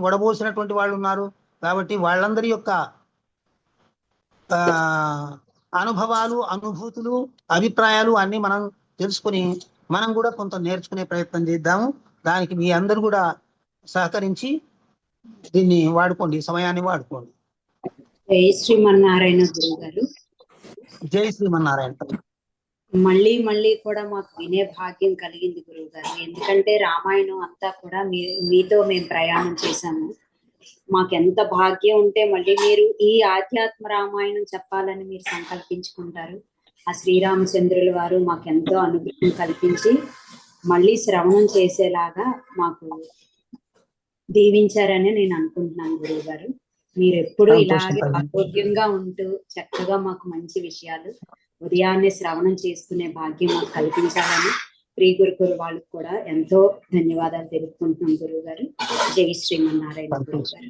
వడబోసినటువంటి వాళ్ళు ఉన్నారు. కాబట్టి వాళ్ళందరి యొక్క అనుభవాలు, అనుభూతులు, అభిప్రాయాలు అన్ని మనం తెలుసుకుని మనం కూడా కొంత నేర్చుకునే ప్రయత్నం చేద్దాము. దానికి మీ అందరూ కూడా సహకరించి దీన్ని వాడుకోండి, సమయాన్ని వాడుకోండి. జై శ్రీమన్నారాయణ గురువు గారు. జై శ్రీమన్నారాయణ. మళ్ళీ మళ్ళీ కూడా మాకు వినే భాగ్యం కలిగింది గురువు గారు. ఎందుకంటే రామాయణం అంతా కూడా మీతో మేము ప్రయాణం చేశాము. మాకెంత భాగ్యం ఉంటే మళ్ళీ మీరు ఈ ఆధ్యాత్మ రామాయణం చెప్పాలని మీరు సంకల్పించుకుంటారు. ఆ శ్రీరామచంద్రుల వారు మాకెంతో అనుగ్రహం కల్పించి మళ్ళీ శ్రవణం చేసేలాగా మాకు దీవించారని నేను అనుకుంటున్నాను గురువు గారు. మీరు ఎప్పుడు ఇలాగే ఆరోగ్యంగా ఉంటూ చక్కగా మాకు మంచి విషయాలు ఉదయాన్నే శ్రవణం చేసుకునే భాగ్యం మాకు కల్పించాలని ప్రియ గురుకురు వాళ్ళకి కూడా ఎంతో ధన్యవాదాలు తెలుపుకుంటున్నాం గురువు గారు. జై శ్రీమన్నారాయణ గురువు గారు.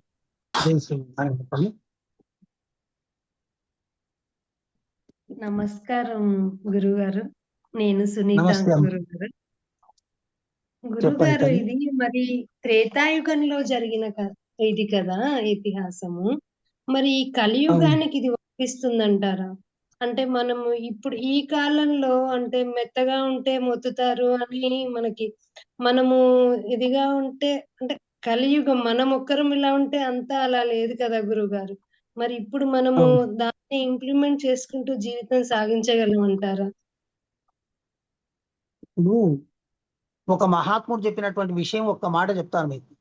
నమస్కారం గురుగారు. నేను సునీత గురుగారు. గురుగారు, ఇది మరి త్రేతాయుగంలో జరిగిన ఇది కదా ఇతిహాసము. మరి ఈ కలియుగానికి ఇది వర్తిస్తుందంటారా? అంటే మనము ఇప్పుడు ఈ కాలంలో అంటే మెత్తగా ఉంటే మొత్తుతారు అని మనము ఇదిగా ఉంటే అంటే కలియుగం మనం ఒక్కరం ఇలా ఉంటే అంతా అలా లేదు కదా గురుగారు. మరి ఇప్పుడు మనము దాన్ని ఇంప్లిమెంట్ చేసుకుంటూ జీవితం సాగించగలమంటారా? ఇప్పుడు ఒక మహాత్ముడు చెప్పినటువంటి విషయం ఒక్క మాట చెప్తాను మీకు.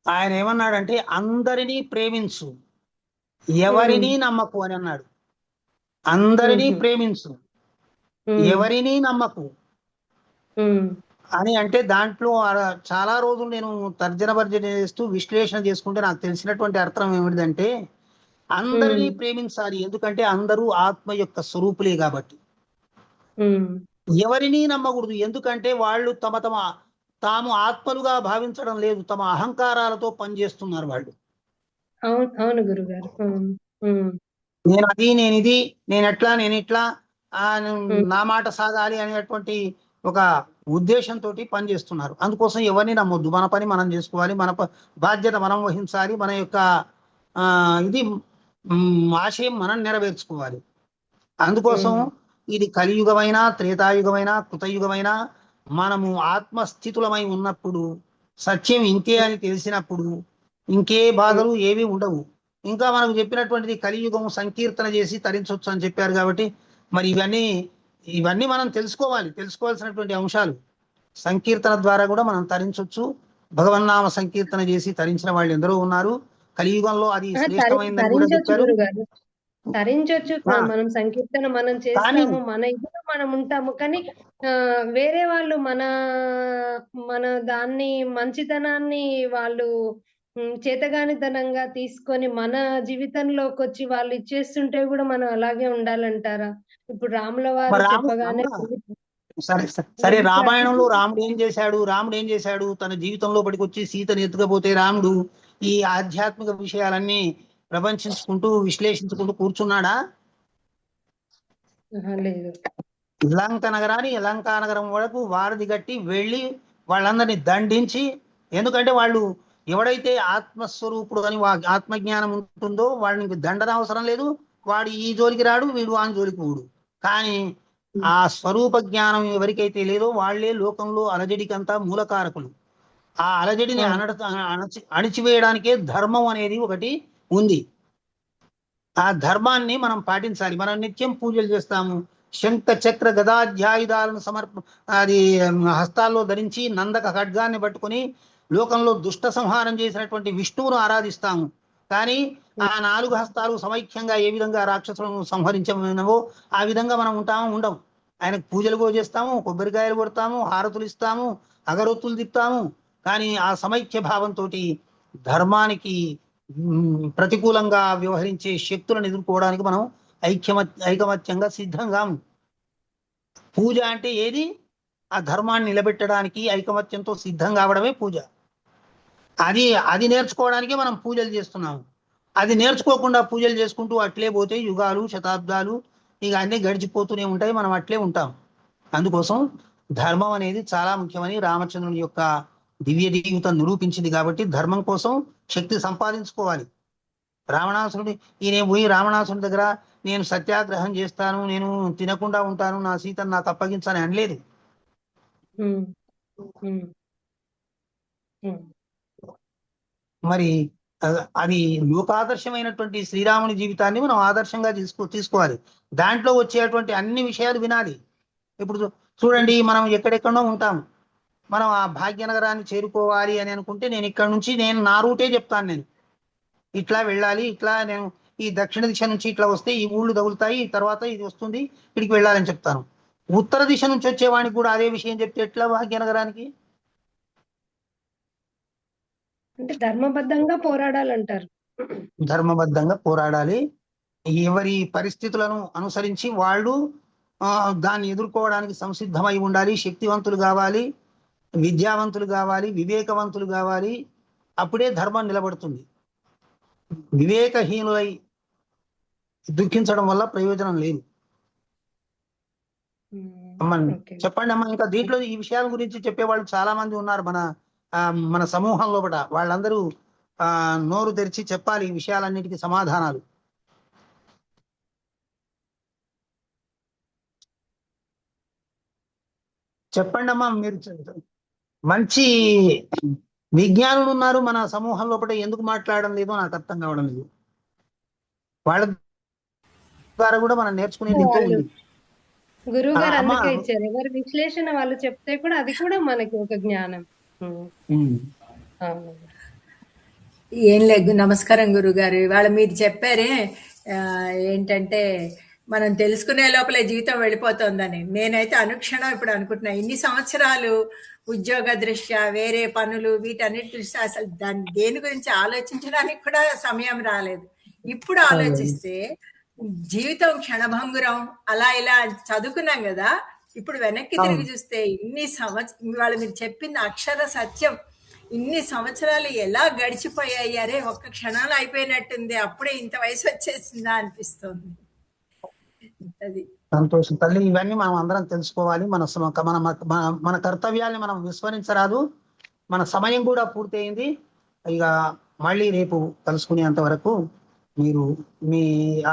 ఆయన ఏమన్నాడంటే, అందరినీ ప్రేమించు, ఎవరిని నమ్మకు అని అన్నాడు. అందరినీ ప్రేమించు, ఎవరిని నమ్మకు అని అంటే దాంట్లో చాలా రోజులు నేను తర్జన భర్జన చేస్తూ విశ్లేషణ చేసుకుంటే నాకు తెలిసినటువంటి అర్థం ఏమిటంటే, అందరినీ ప్రేమించాలి, ఎందుకంటే అందరూ ఆత్మ యొక్క స్వరూపులే కాబట్టి. ఎవరిని నమ్మకూడదు, ఎందుకంటే వాళ్ళు తాము ఆత్మలుగా భావించడం లేదు, తమ అహంకారాలతో పనిచేస్తున్నారు వాళ్ళు. అవును గురుగారు. నేను అది, నేను ఇది, నేను ఎట్లా, నేను ఇట్లా, నా మాట సాగాలి అనేటువంటి ఒక ఉద్దేశంతో పనిచేస్తున్నారు. అందుకోసం ఎవరిని నమ్మొద్దు, మన పని మనం చేసుకోవాలి, మన బాధ్యత మనం వహించాలి, మన యొక్క ఇది ఆశయం మనం నెరవేర్చుకోవాలి. అందుకోసం ఇది కలియుగమైనా, త్రేతాయుగమైనా, కృతయుగమైనా మనము ఆత్మస్థితులమై ఉన్నప్పుడు, సత్యం ఇంకే అని తెలిసినప్పుడు ఇంకే బాధలు ఏవి ఉండవు. ఇంకా మనకు చెప్పినటువంటిది కలియుగం సంకీర్తన చేసి తరించవచ్చు అని చెప్పారు. కాబట్టి మరి ఇవన్నీ మనం తెలుసుకోవాల్సినటువంటి అంశాలు. సంకీర్తన ద్వారా కూడా మనం తరించవచ్చు. భగవన్నామ సంకీర్తన చేసి తరించిన వాళ్ళు ఎందరో ఉన్నారు. కలియుగంలో అది శ్రేష్టమైందని కూడా చెప్పారు. తరించొచ్చు, మనం సంకీర్తన మనం చేస్తాము, మన ఇంట్లో మనం ఉంటాము. కానీ వేరే వాళ్ళు మన దాన్ని మంచితనాన్ని వాళ్ళు చేతగానితనంగా తీసుకొని మన జీవితంలోకి వచ్చి వాళ్ళు ఇచ్చేస్తుంటే కూడా మనం అలాగే ఉండాలంటారా? ఇప్పుడు రాముల వారు చెప్పగానే సరే, రామాయణంలో రాముడు ఏం చేశాడు? తన జీవితంలో పడికొచ్చి సీతను ఎత్తుకపోతే రాముడు ఈ ఆధ్యాత్మిక విషయాలన్నీ ప్రపంచించుకుంటూ విశ్లేషించుకుంటూ కూర్చున్నాడా? లేదు. లంకా నగరం వరకు వారధి గట్టి వెళ్ళి వాళ్ళందరినీ దండించి, ఎందుకంటే వాళ్ళు ఎవడైతే ఆత్మస్వరూపుడు అని ఆత్మజ్ఞానం ఉంటుందో వాడికి దండన అవసరం లేదు, వాడు ఈ జోలికి రాడు, వీడు ఆ జోలికి పోడు. కానీ ఆ స్వరూప జ్ఞానం ఎవరికైతే లేదో వాళ్ళే లోకంలో అలజడికంతా మూలకారకులు. ఆ అలజడిని అణిచివేయడానికే ధర్మం అనేది ఒకటి ఉంది. ఆ ధర్మాన్ని మనం పాటించాలి. మనం నిత్యం పూజలు చేస్తాము. శంఖ చక్ర గదాధ్యాయుధాలను అది హస్తాల్లో ధరించి నందక ఖడ్గాన్ని పట్టుకుని లోకంలో దుష్ట సంహారం చేసినటువంటి విష్ణువును ఆరాధిస్తాము. కానీ ఆ 4 హస్తాలు సమైక్యంగా ఏ విధంగా రాక్షసులను సంహరించమనవో ఆ విధంగా మనం ఉండము. ఆయనకు పూజలు కూడా చేస్తాము, కొబ్బరికాయలు కొడతాము, హారతులు ఇస్తాము, అగరొత్తులు తిప్పుతాము. కానీ ఆ సమైక్య భావంతో ధర్మానికి ప్రతికూలంగా వ్యవహరించే శక్తులను ఎదుర్కోవడానికి మనం ఐకమత్యంగా సిద్ధంగాము. పూజ అంటే ఏది? ఆ ధర్మాన్ని నిలబెట్టడానికి ఐకమత్యంతో సిద్ధం కావడమే పూజ. అది నేర్చుకోవడానికి మనం పూజలు చేస్తున్నాము. అది నేర్చుకోకుండా పూజలు చేసుకుంటూ అట్లే పోతే యుగాలు శతాబ్దాలు ఇక అన్నీ గడిచిపోతూనే ఉంటాయి. మనం అట్లే ఉంటాం. అందుకోసం ధర్మం అనేది చాలా ముఖ్యమని రామచంద్రుని యొక్క దివ్య జీవితం నిరూపించింది. కాబట్టి ధర్మం కోసం శక్తి సంపాదించుకోవాలి. ఈయన పోయి రావణాసురుడి దగ్గర నేను సత్యాగ్రహం చేస్తాను, నేను తినకుండా ఉంటాను, నా సీతను నాకు అప్పగించాలని అనలేదు. మరి అది లోకాదర్శమైనటువంటి శ్రీరాముని జీవితాన్ని మనం ఆదర్శంగా తీసుకోవాలి. దాంట్లో వచ్చేటువంటి అన్ని విషయాలు వినాలి. ఇప్పుడు చూడండి, మనం ఎక్కడెక్కడో ఉంటాం. మనం ఆ భాగ్యనగరాన్ని చేరుకోవాలి అని అనుకుంటే నేను ఇక్కడ నుంచి నా రూటే చెప్తాను. నేను ఇట్లా వెళ్ళాలి, ఇట్లా నేను ఈ దక్షిణ దిశ నుంచి ఇట్లా వస్తే ఈ ఊళ్ళు తగులుతాయి, తర్వాత ఇది వస్తుంది, ఇక్కడికి వెళ్ళాలని చెప్తాను. ఉత్తర దిశ నుంచి వచ్చేవాడికి కూడా అదే విషయం చెప్తే ఎట్లా భాగ్యనగరానికి? అంటే ధర్మబద్ధంగా పోరాడాలంటారు. ధర్మబద్ధంగా పోరాడాలి. ఎవరి పరిస్థితులను అనుసరించి వాళ్ళు దాన్ని ఎదుర్కోవడానికి సంసిద్ధమై ఉండాలి. శక్తివంతులు కావాలి, విద్యావంతులు కావాలి, వివేకవంతులు కావాలి. అప్పుడే ధర్మం నిలబడుతుంది. వివేకహీనులై దుఃఖించడం వల్ల ప్రయోజనం లేదు. చెప్పండి అమ్మా. ఇంకా దీంట్లో ఈ విషయాల గురించి చెప్పేవాళ్ళు చాలా మంది ఉన్నారు మన సమూహం లోపల. వాళ్ళందరూ నోరు తెరిచి చెప్పాలి ఈ విషయాలన్నిటికీ సమాధానాలు. చెప్పండి అమ్మా. మీరు మంచి విజ్ఞానులు ఉన్నారు మన సమూహం లోపల, ఎందుకు మాట్లాడడం లేదో నాకు అర్థం కావడం లేదు. వాళ్ళ ద్వారా కూడా మనం నేర్చుకునేది ఎంతో ఉంది. గురువు గారు అందుకే ఇచ్చారు. ఎవరి విశ్లేషణ వాళ్ళు చెప్తే కూడా అది కూడా మనకి ఒక జ్ఞానం. ఏం లేదు. నమస్కారం గురుగారు. ఇవాళ మీరు చెప్పారే ఏంటంటే మనం తెలుసుకునే లోపలే జీవితం వెళ్ళిపోతుందని. నేనైతే అనుక్షణం ఇప్పుడు అనుకుంటున్నా, ఇన్ని సంవత్సరాలు ఉద్యోగ దృష్ట్యా వేరే పనులు వీటన్నిటి దృష్ట్యా అసలు దేని గురించి ఆలోచించడానికి కూడా సమయం రాలేదు. ఇప్పుడు ఆలోచిస్తే జీవితం క్షణభంగురం అలా ఇలా చదువుకున్నాం కదా. ఇప్పుడు వెనక్కి తిరిగి చూస్తే ఇన్ని ఇవాళ మీరు చెప్పింది అక్షర సత్యం. ఇన్ని సంవత్సరాలు ఎలా గడిచిపోయాయి, అరే ఒక్క క్షణాలు అయిపోయినట్టుంది, అప్పుడే ఇంత వయసు వచ్చేసిందా అనిపిస్తుంది. అది సంతోషం తల్లి. ఇవన్నీ మనం అందరం తెలుసుకోవాలి. మన కర్తవ్యాన్ని మనం విస్మరించరాదు. మన సమయం కూడా పూర్తయింది. ఇక మళ్ళీ రేపు కలుసుకునేంత వరకు మీరు మీ